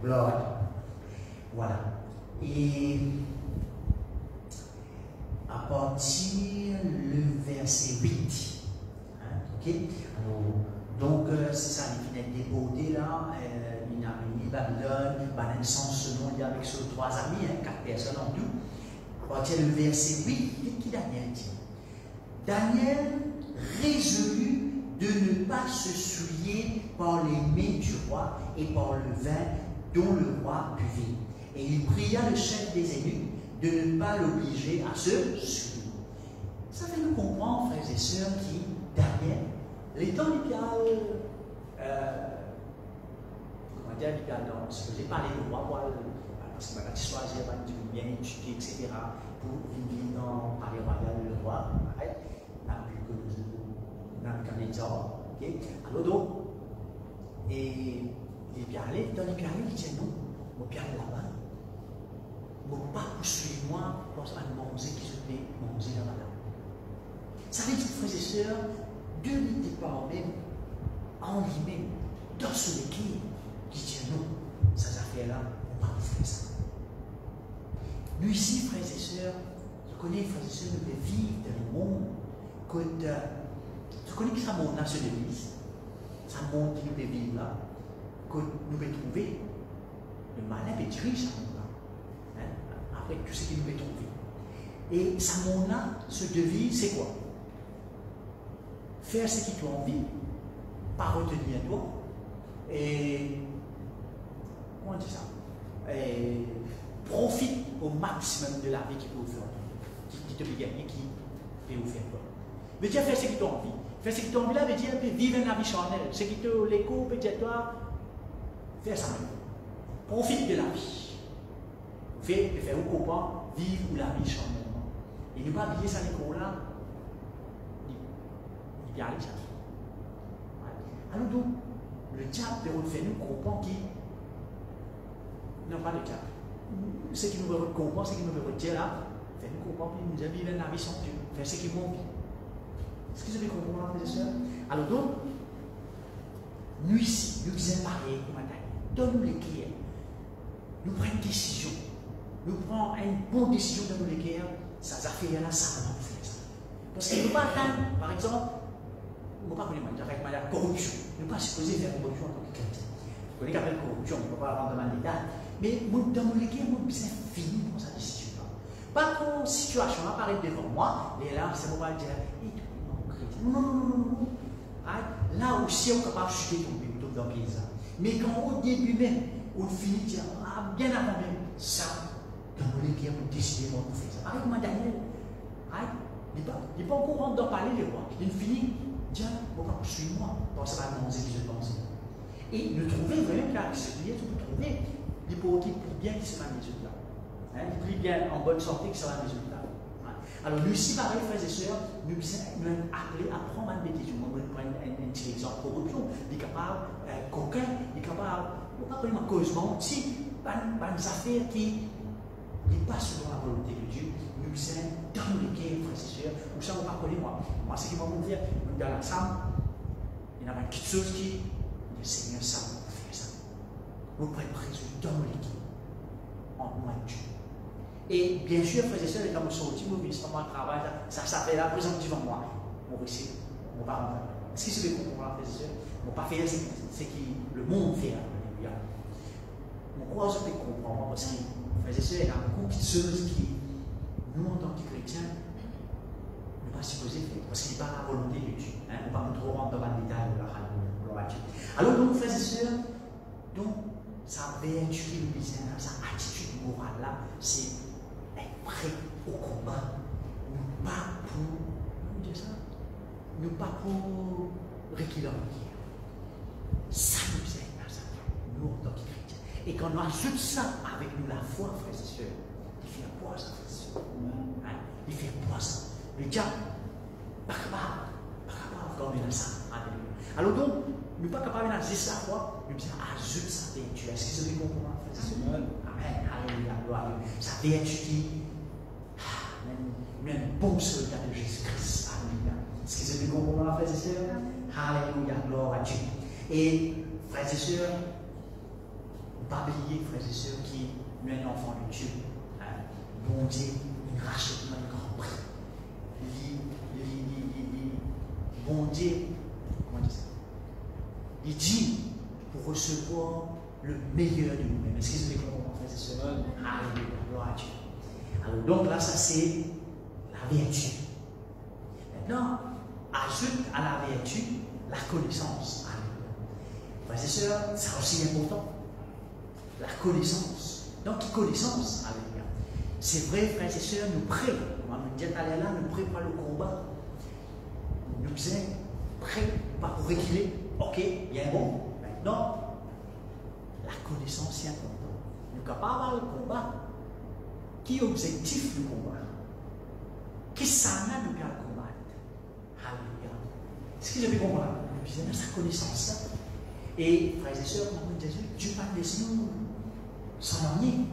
Gloire. Voilà. Et à partir le verset 8. Okay. Donc, c'est ça, il est déporté là, il a mis Babylone, selon il y a avec ses 3 amis, 4 personnes en tout. À partir du verset 8, qu'est-ce que Daniel dit? Daniel résolut de ne pas se souiller par les mains du roi et par le vin dont le roi buvait. Et il pria le chef des eunuques de ne pas l'obliger à se souiller. Ça fait nous comprendre, frères et sœurs, qui Daniel, les temps libéral, comment dire, libéral, ce que j'ai parlé du roi, parce que tu choisis, tu bien étudier, etc., pour vivre dans le palais royal, le roi, Nabucodonosor, ok? Alors donc, et les bien aller, dans les bien aller, ils disent non, on bien aller là-bas. ne pas poursuivre moi dans un manger qui se fait manger là-bas. Ça veut dire, frères et sœurs, Dieu n'était pas même en lui-même, dans son équipe, qui dit non, ces affaires-là, on ne va pas faire ça. Nous ici, frères et sœurs, je connais, frères et sœurs, nous devons vivre dans le monde. Je connais que ça monte dans ce l'église, ça monte qui nous devons vivre là, que nous devons trouver le malin et dirige ça monte là. Hein? Après, tout ce qu'il nous devons trouver. Et ça monte là, ce devise, c'est quoi? Faire ce qui t'a envie, pas retenir toi, et comment on dit ça? Et profite au maximum de la vie qui peut vous faire, qui te peut gagner, qui peut vous faire toi. Veut dire faire ce qui t'a envie. Faire ce qui t'a envie là veut dire vivre une vie charnelle. Ce qui te l'écho, peut-être toi, faire ça même. Profite de la vie. Faire au copain, vivre la vie charnellement. Et ne pas oublier ça, l'écho là. Bien aller ça. Alors donc, le diable veut faire nous comprendre qui non pas le diable. Ce qui nous veut comprendre, ce qui nous veut dire là, faire nous comprendre, nous a vivre la vie sans Dieu, faire ce qui est bon. Est-ce que vous avez compris, frères et sœurs? Alors donc, nous ici, nous disons pareil, donne-nous les clés. Nous prenons une décision. Nous prenons une bonne décision dans nos clés. Ça a fait là, ça va nous faire ça. Parce que nous ne pouvons pas attendre, par exemple, on ne peut pas connaître avec la corruption. On ne peut pas supposer faire la corruption en tant que chrétien. On connaît qu'après la corruption, on ne peut pas rendre dans l'état. Mais dans mon équipe, on bien fini pour sa décision. Pas qu'une situation apparaît devant moi, et là, c'est pour pas dire, non, chrétien. Non. Là aussi, on est capable de chuter dans le pays. Mais quand au début même, on finit de dire, bien avant même, ça, dans mon équipe, on décide de faire ça. Avec moi, Daniel, il n'est pas encore rentré dans le palais, le roi. Il finit. Tiens, pourquoi suis-moi dans ce matin que je pense. Et nous trouvons vraiment que la discipline, tu peux trouver des politiques pour bien qui sera résultat. Il prie bien en bonne santé qui sera résultat. Alors, nous ici, pareil, frères et sœurs, nous sommes appelés à prendre une décision. On va prendre un petit exemple corruption. Il est capable, coquin, il est capable, on ne va pas prendre cause menti, des affaires qui passent selon la volonté de Dieu. Nous sommes dans les guerres, frères et sœurs. Nous sommes pas connus, moi. Moi, ce qui va me dire, dans la salle, il y a une petite chose qui, le Seigneur, ça va faire ça. Vous pouvez présumer dans l'équipe, en moi de Dieu. Et bien sûr, frères et sœurs, quand vous sortez, vous venez pas travail, ça fait la présence devant moi. On va essayer, on va rentrer. Est-ce que c'est ce que vous comprenez, frères et sœurs? On ne va pas faire ce que le monde fait. Alléluia. On croit que vous comprenez, parce que, frères et sœurs, il y a beaucoup de choses qui, nous, en tant que chrétiens, pas supposé faire, parce qu'il n'est pas la volonté de Dieu. On ne va pas trop rentrer dans le détail de la Dieu. Alors donc, frères et sœurs, donc, sa vertu qui nous disait, sa attitude morale là, c'est être prêt au combat. Nous pas pour, comment dire ça? Nous pas pour reculer en guerre. Ça nous aide à ça, nous en tant que chrétiens. Et quand on ajoute ça avec nous, la foi, frères et sœurs, il fait quoi ça, frères et sœurs? Il fait quoi ça? Le diable, pas capable comme il a ça. Alors donc, nous ne sommes pas capables d'agir sa foi, nous disons, ajoute sa vertu. Est-ce que vous avez compris? Amen. Alléluia, gloire. Sa vertu qui, même un bon soldat de Jésus-Christ. Alléluia. Est-ce que vous avez compris, frères et sœurs? Alléluia, gloire à Dieu. Et, frères et sœurs, ne pas oublier, frères et sœurs, qui est un enfant de Dieu. Bon Dieu, il rachète notre grand prix. Bon Dieu, comment dire ça? Il dit pour recevoir le meilleur de nous-mêmes. Est-ce que vous avez compris, frères et sœurs? Alléluia, gloire à Dieu. Alors donc là, ça c'est la vertu. Maintenant, ajoute à la vertu la connaissance. Alléluia. Frères et sœurs, c'est aussi important. La connaissance. Donc, connaissance. Alléluia. C'est vrai, frères et sœurs, nous prêts. On va nous dire, allez là, nous prêts pour le combat. Nous sommes prêts, pas pour reculer. Ok, bien bon. Maintenant, la connaissance est importante. Nous sommes capables de combat. Qui est l'objectif du combat? Qui s'en a nous à combattre? Alléluia. Est-ce que vous avez compris? Nous avons sa connaissance. Et, frères et sœurs, comme Jésus, Dieu va laisser nous s'en ennuyer.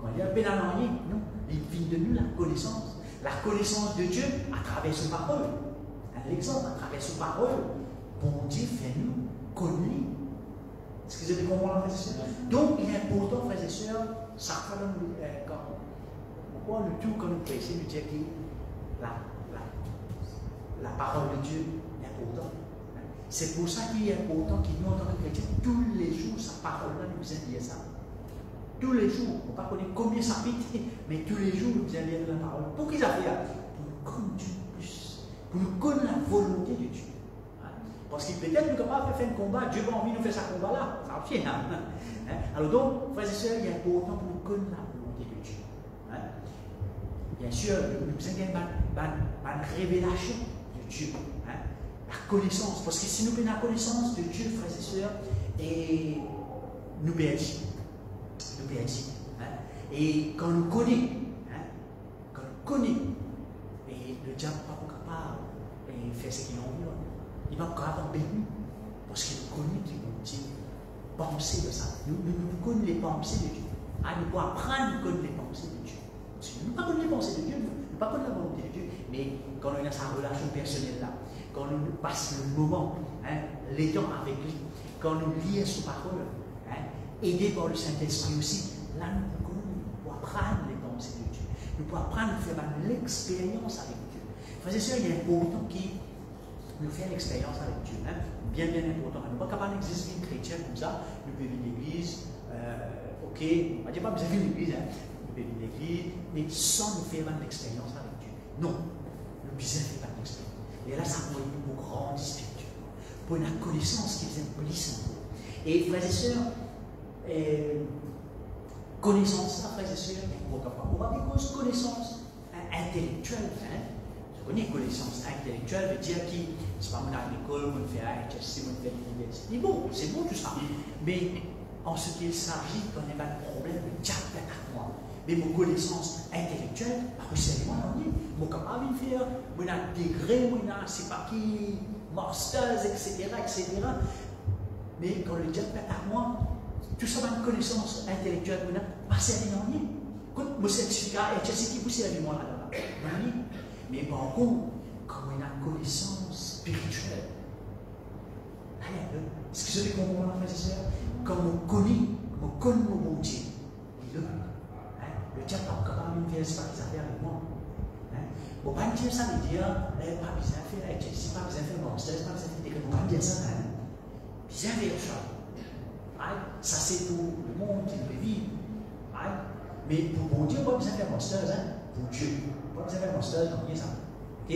comment dire, pénalanier, non. Il vit de nous la connaissance. La connaissance de Dieu à travers sa parole. L'exemple, à travers sa parole, bon Dieu fait nous connaître. Est-ce que vous avez compris, frères et sœurs? Donc, il est important, frères et sœurs, ça fait pourquoi le tout, quand nous prêchons, nous dire que la parole de Dieu est importante. C'est pour ça qu'il est important que nous, en tant que chrétiens, tous les jours, sa parole-là, nous devons lire ça. Tous les jours, on ne va pas connaître combien ça pique, mais tous les jours, nous devons lire la parole. Pour qu'ils arrivent, pour nous connaître Dieu plus, pour nous connaître la volonté de Dieu. Parce qu'il peut-être nous capables de faire un combat, Dieu n'a pas envie de faire ce combat-là. Ça va bien. Alors donc, frères et sœurs, il est important pour nous connaître la volonté de Dieu. Bien sûr, nous avons une révélation de Dieu. La connaissance. Parce que si nous avons la connaissance de Dieu, frères et sœurs, et nous perdons. Nous perdons. Et quand nous connaissons, et le diable n'est pas capable de faire ce qu'il a envie. Il va pas capable de nous. Parce qu'il connaît qui nous dit penser de ça. Nous connaissons les pensées de Dieu. Nous pouvons apprendre à connaître les pensées de Dieu. Parce que nous ne connaissons pas les pensées de Dieu, nous ne connaissons pas la volonté de Dieu. Mais quand on a sa relation personnelle là, quand nous passons le moment, les temps avec lui, quand nous lisons sa parole, aidés par le Saint-Esprit aussi, là nous pouvons apprendre les pensées de Dieu. Nous pouvons apprendre à faire l'expérience avec Dieu. Frères et sœurs, il est important nous faire l'expérience avec Dieu. Bien important. Nous ne sommes pas capables d'exister une chrétienne comme ça. Nous pouvons vivre l'église, ok, on ne dit pas besoin de vivre l'église, nous pouvons vivre l'église, mais sans nous faire l'expérience avec Dieu. Non, nous besoin de faire l'expérience. Et là, ça va nous grandir spirituellement, pour une connaissance qui nous implique. Et frères et sœurs, connaissance, ça, frères et sœurs, on va dire connaissance intellectuelle. On connaît connaissance intellectuelle, veut dire que c'est pas mon à l'école, on fait HSC, on fait l'université. Bon, c'est bon tout ça. Mais en ce qu'il s'agit, quand on a un problème, le diable est à moi. Mais mon connaissance intellectuelle, c'est moi, on est. Mon capable de faire, mon degré, mon c'est pas qui, masters, etc., etc. Mais quand le diable est à moi, tout ça, ma connaissance intellectuelle, mon pas servi dans rien. Quand mon certificat HSC qui vous servi moi là-bas, mais par contre, quand on a une connaissance spirituelle, est-ce que vous avez compris, frères et sœurs? Quand on connaît mon bon Dieu, le diable n'a pas capable de faire ce qu'il a fait avec moi. Bon, pas dire ça, veut dire, pas besoin de faire HSC, pas besoin de faire master, pas besoin de faire des pas dire ça, bien faire ça. Ça, c'est pour le monde qui veut vivre. Mais pour bon Dieu, pas besoin de faire master, pour Dieu. Pas besoin de faire master, non, rien ça. Ok?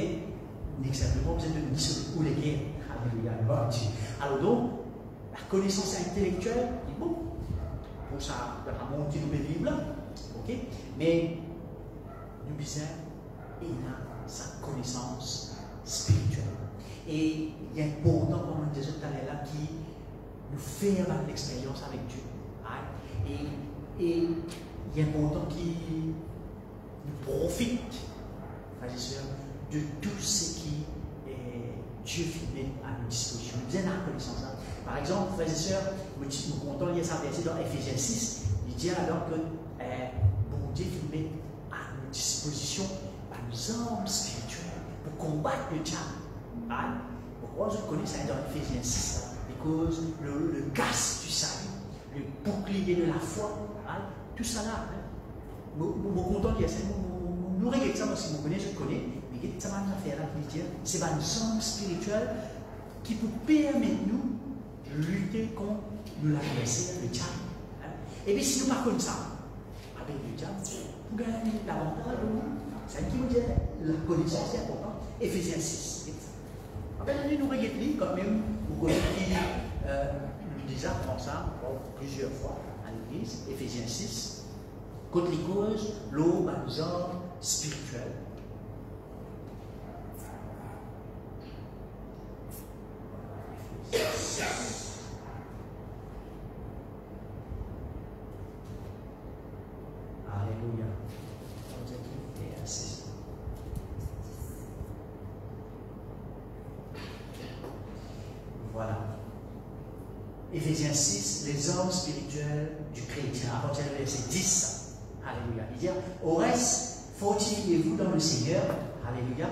N'exemplement, besoin de nisser ou les guerres. Alléluia. Alors donc, la connaissance intellectuelle, c'est bon. Pour ça, la monde qui nous veut vivre là. Ok? Mais, nous besoin, il a sa connaissance spirituelle. Et il est important, comme on disait tout à l'heure, là, qui nous fait l'expérience avec Dieu. Et il est important qu'il nous profite, frères et sœurs, de tout ce qui Dieu met à notre disposition. Nous avons la connaissance. Par exemple, frères et sœurs, nous comptons lire ça verset dans Ephésiens 6, il dit alors que bon Dieu met à notre disposition nos armes spirituelles pour combattre le diable. Pourquoi je connais ça dans Ephésiens 6? Parce que le casque du salut, le bouclier de la foi, tout ça là. Je suis content de dire ça. Nous regardons ça parce que je connais, mais ça va nous faire là, c'est une arme spirituelle qui peut permettre nous de lutter contre l'adversaire, le diable. Et puis si nous ne parlons pas comme ça, avec le diable, pour gagner l'avantage, c'est ce qui veut dire la connaissance est importante. Ephésiens 6. Après, nous regardons quand même, vous connaissez qui nous déjà prend ça plusieurs fois à l'église, Ephésiens 6. Quand les causes, l'eau, nos armes spirituelles. Alléluia. Voilà. Éphésiens 6, les armes spirituelles du chrétien, à partir du verset 10. Alléluia. Il dit, au reste, fortifiez-vous dans le Seigneur, alléluia,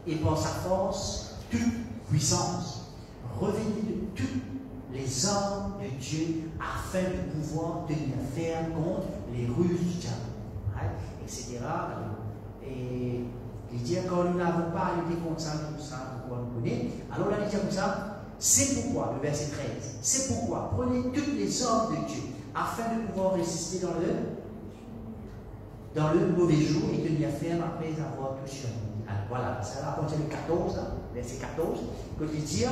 et par sa force, toute puissance, revenez de toutes les armes de Dieu afin de pouvoir tenir ferme contre les ruses du diable, etc. Et il dit, quand nous n'avons pas à lutter contre ça, tout ça, pourquoi nous connaît. Alors là, il dit comme ça, c'est pourquoi, le verset 13, c'est pourquoi, prenez toutes les armes de Dieu afin de pouvoir résister dans le mauvais jour et tenir ferme après avoir tout surmonté. Alors voilà, ça va partir le 14, hein, verset 14, que il dit,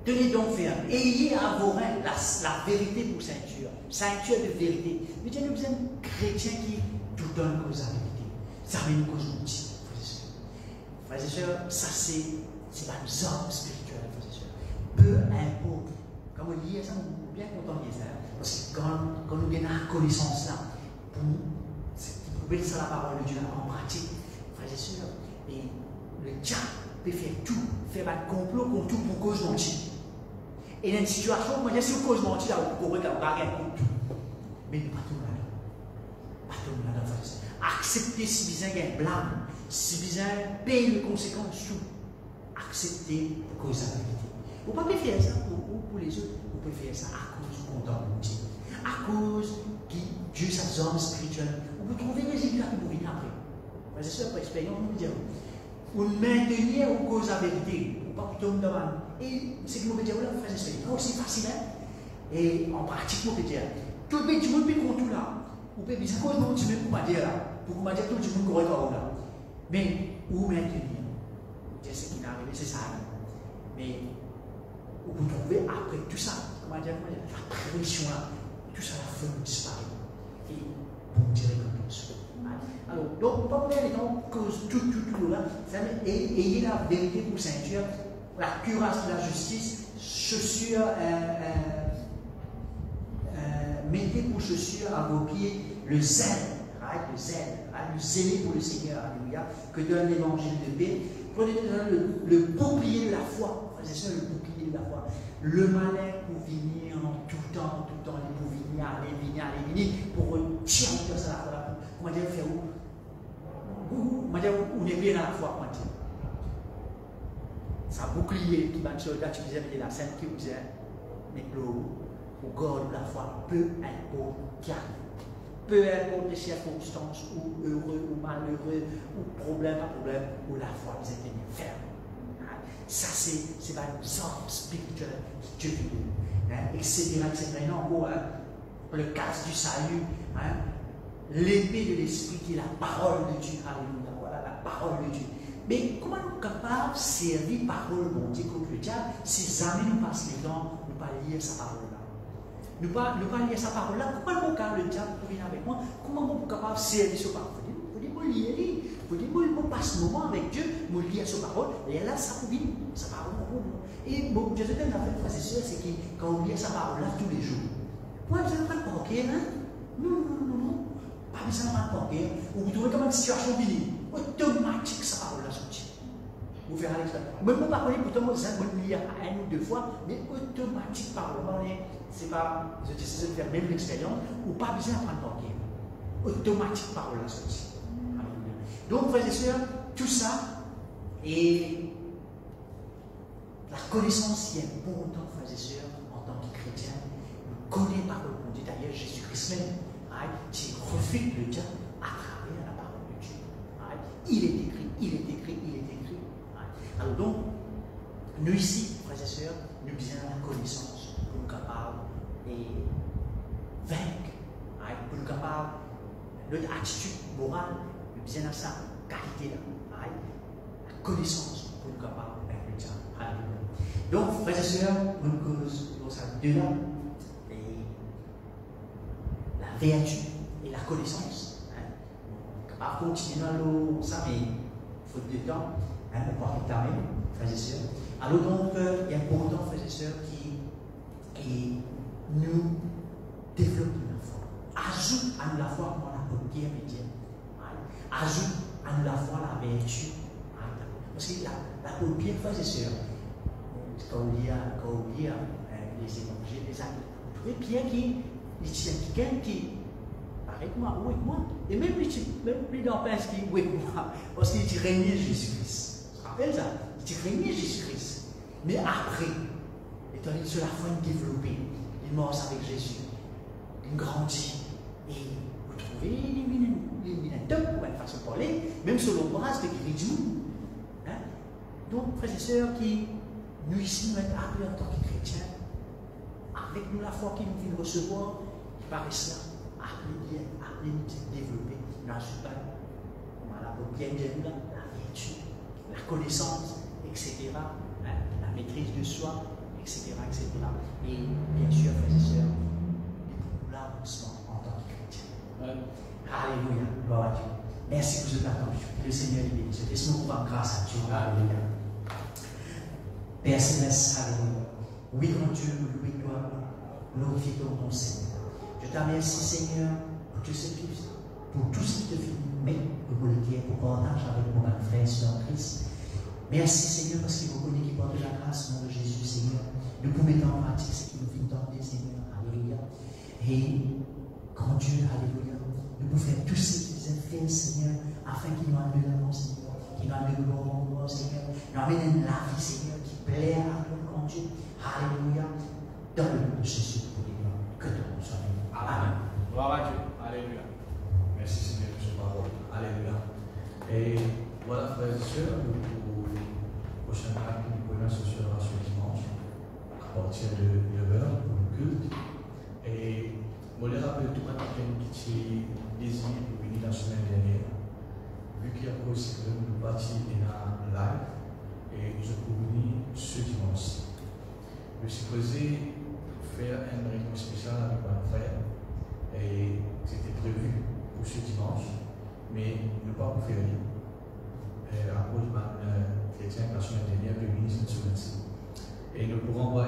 tenez donc ferme, ayez à vos reins la vérité pour ceinture de vérité. Mais Dieu nous besoin de chrétiens qui tout donnent cause à la vérité. Ça met une cause motive, frères et sœurs. Ça c'est pas une arme spirituelle, frères et sœurs. Peu importe, comme on dit, ça, on est bien content de ça. Parce que quand nous avons la connaissance là, pour mettre ça la parole de Dieu en pratique, frères et sœurs, et le diable peut faire tout, faire un complot contre tout pour cause mentir. Et dans une situation, moi, si vous cause mentir, vous pouvez gagner contre tout. Mais pas tout le monde. Pas tout le monde, frères et sœurs. Accepter si vous avez un blâme, si vous avez payer les conséquences, tout. Accepter pour cause de la vérité. Vous ne pouvez pas faire ça pour les autres, vous pouvez faire ça à cause du content de Dieu. À cause que Dieu, sa zone spirituelle, vous pouvez trouver les résultats que vous venez après. Frères et sœurs, par expérience, on vous dit, vous maintenez aux causes de la vérité, vous ne pouvez pas tomber devant. Et c'est que vous pouvez dire, frères et sœurs, c'est pas aussi facile, hein? Et en pratique, vous pouvez dire, tout le monde, du monde, contre tout là. Vous pouvez dire, cause de Dieu, pour dire là. Pour dire tout le monde correct là. Mais, où maintenir? C'est ce qui est arrivé, c'est ça. Mais, vous trouvez après tout ça, comment dire, la prévention là, tout ça, la fin disparaît. Et vous direz comme ça. Alors, donc, pas pour les gens, cause tout là, ayez la vérité pour ceinture, la cuirasse de la justice, chaussures, mettez pour chaussures à vos pieds le zèle, le zèler pour le Seigneur, alléluia, que donne l'évangile de paix. Prenez le bouclier de la foi, c'est ça le bouclier de la foi. Le malin pour venir en tout temps, pour venir, aller, pour tirer ça la foi. Comment dire, faire où? Comment dire, où n'est bien dans la foi, comment dire? Ça bouclier qui va te soldat, tu disais, la scène qui vous disait, mais pour garder la foi, peu importe qui arrive. Peu importe les circonstances, ou heureux, ou malheureux, ou problème à problème, où la foi vous est tenue ferme. Ça, c'est pas une sorte spirituelle qui Dieu vous donne. Etc. Encore, le casque du salut, l'épée de l'esprit qui est la parole de Dieu. Alléluia. Voilà la parole de Dieu. Mais comment nous sommes capables de servir parole de Dieu contre le diable si jamais nous passons le temps de ne pas lire sa parole là? Ne pas lire sa parole là, comment mon cas le diable pour venir avec moi? Comment je suis capable de servir sa parole? Il faut dire, il faut dire, je passe un moment avec Dieu, je lis sa parole, et là, ça pour venir, sa parole pour nous. Et bon, Dieu te donne la fait, c'est sûr, c'est que quand on lit sa parole là tous les jours, pas besoin de prendre porquer, hein? Non. Pas besoin de prendre porquer. Vous trouvez comme une situation venue, automatique sa parole là sortie. Vous verrez l'expérience. Même pas parler, pourtant, moi, je lis un ou deux fois, mais automatique parole. C'est pas, je décide de faire même l'expérience, ou pas besoin d'apprendre porquer. Automatique parole là sortie. Donc, frères et sœurs, tout ça, et la connaissance qui est importante, frères et sœurs, en tant que chrétien, nous connaissons la parole de Dieu. D'ailleurs, Jésus-Christ même, qui refute le diable à travers la parole de Dieu. Il est écrit. Alors donc, nous ici, frères et sœurs, nous avons la connaissance pour nous capables de vaincre, pour nous capables, notre attitude morale, nous avons sa qualité-là, la connaissance pour nous capables de vaincre le diable. Donc, frères et sœurs, nous cause dans ça de là, la vertu et la connaissance. On est capable de continuer dans ça, mais faute de temps. On va terminer, frères et sœurs. Alors donc, il est important, frères et sœurs, qui nous développent la foi. Ajoute à nous la foi comme l'apôtre Pierre me dit. Ajoute à nous la foi la vertu. Parce que l'apôtre Pierre, frères et sœurs, quand on lit les évangiles, les actes, vous trouvez Pierre qui est quelqu'un qui, par arrête-moi, où est moi? Et même lui dans Pince qui où est moi? Parce qu'il dit régner Jésus-Christ. Tu te rappelles ça? Il dit régner Jésus-Christ. Mais après, étant donné que la foi est développée, il mort avec Jésus, il grandit. Et vous trouvez, il est top pour une façon de parler, même sur le bras de Guéridou. Hein? Donc, frères et sœurs, qui nous ici, nous sommes appelés en tant que chrétiens, avec nous la foi qui nous vient recevoir, qui paraît cela, appelez nous développer dans ce pas, on va bien dire la vertu, la connaissance, etc., hein, la maîtrise de soi, etc., etc. Et bien sûr, frères et sœurs, pour l'avancement en tant que chrétien. Ouais. Alléluia, gloire à Dieu. Merci pour ce matin. Que le Seigneur est béni. Laisse-nous pouvoir grâce à Dieu. Alléluia. Père Céleste, alléluia. Oui, grand Dieu, oui, toi, glorifie ton nom, Seigneur. Je te remercie, Seigneur, pour tout ce qui te fait mettre au volontaire pour partager avec mon frère et soeur en Christ. Merci, Seigneur, parce qu'il vous connaît qui porte la grâce au nom de Jésus, Seigneur. Nous pouvons mettre en pratique ce qui nous fait tenter, Seigneur. Alléluia. Et, grand Dieu, alléluia. Nous pouvons faire tout ce qui nous est fait, Seigneur, afin qu'il nous amène de l'avant, Seigneur. Qu'il nous amène de gloire, Seigneur. Nous amène la vie, Seigneur, qui plaît à nous, grand Dieu. Alléluia. Dans le nom de Jésus, pour les noms, que ton nom soit béni. Amen. Gloire à Dieu. Alléluia. Merci Seigneur pour ce parole. Alléluia. Et voilà, frères et sœurs, pour le prochain acte du premier ce sera ce dimanche, à partir de 9h pour le culte. Et je voulais rappeler tout quelqu'un qui désire pour venir la semaine dernière, vu qu'il y a aussi que nous bâtis en live, et je peux venir ce dimanche. Je suis posé faire une réunion spéciale avec mon frère, et c'était prévu pour ce dimanche, mais nous ne pouvons pas faire rien. À cause de ma chrétien la semaine dernière, le ministre de semaine-ci. Et nous pourrons voir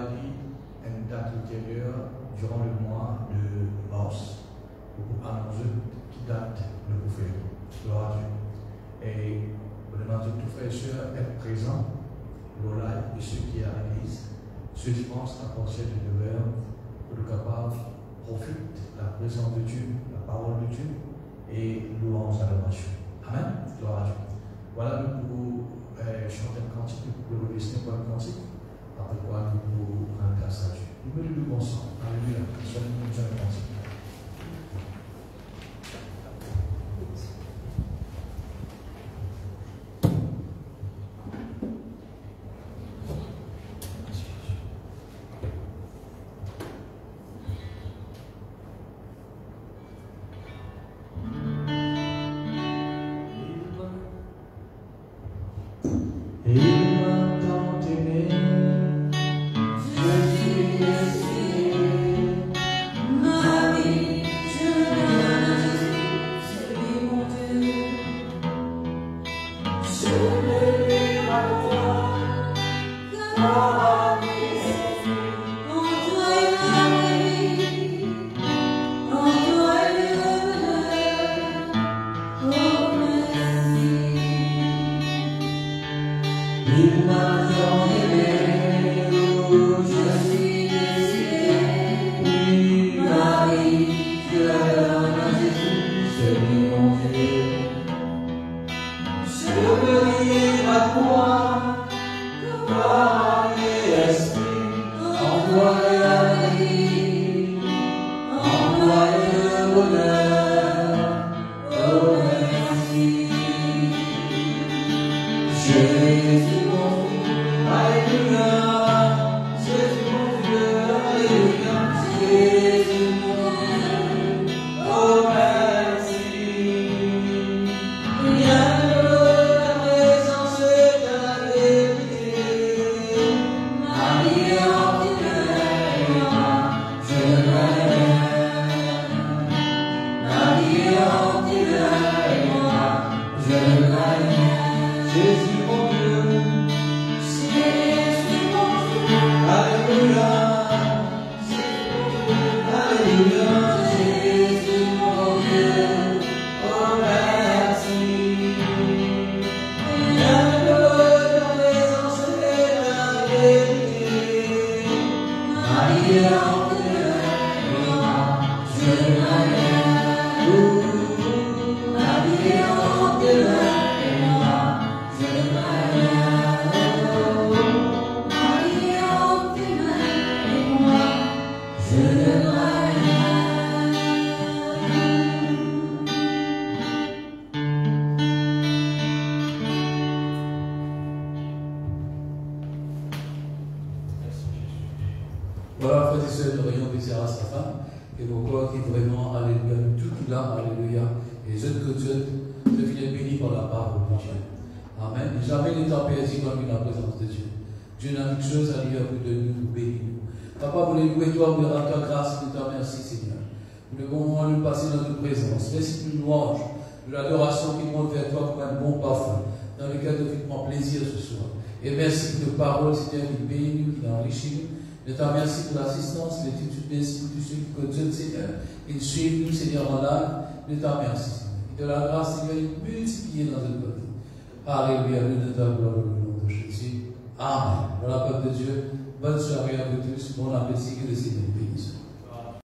une date ultérieure durant le mois de mars pour annoncer qui date le faire. Gloire à Dieu. Et je demande à tous frères et sœurs d'être présents, le live et ceux qui sont à l'église, ce dimanche à partir de 9h, pour être capable de profiter de la présence de Dieu, la parole de Dieu et louange à l'adoration. Amen. Gloire à Dieu. Voilà, nous pouvons chanter un cantique, nous pouvons le laisser pour un cantique, après quoi nous pouvons rendre grâce à Dieu. Nous mettons le bon sang. Alléluia. Soyez nous un cantique. Hallelujah. seul, nous voyons Bécéra, sa femme, et vos corps qui vraiment, alléluia, tout qu'il a, alléluia, et je que Dieu te finisse béni par la parole de Dieu. Amen. Et jamais il n'est pas perdu comme la présence de Dieu. Dieu n'a qu'une chose à dire pour de nous bénir. Papa, pour les louer, toi, pour rendre ta grâce, nous te remercie, Seigneur. Pour le bon moment de passer dans notre présence. Merci pour une louange, de l'adoration qui monte vers toi comme un bon parfum, dans lequel nous prends plaisir ce soir. Et merci pour tes paroles, Seigneur, qui bénit nous, qui enrichit nous. Je te remercie pour l'assistance, l'étude d'esprit, tous ceux qui continuent, Seigneur, qui suivent nous, Seigneur, en live. Je te remercie, Seigneur. Et de la grâce, Seigneur, est multipliée dans notre côté. Alléluia, nous de ta gloire, au nom de Jésus. Amen. Dans la peuple de Dieu, bonne soirée à vous tous, bon appétit, que le Seigneur bénisse.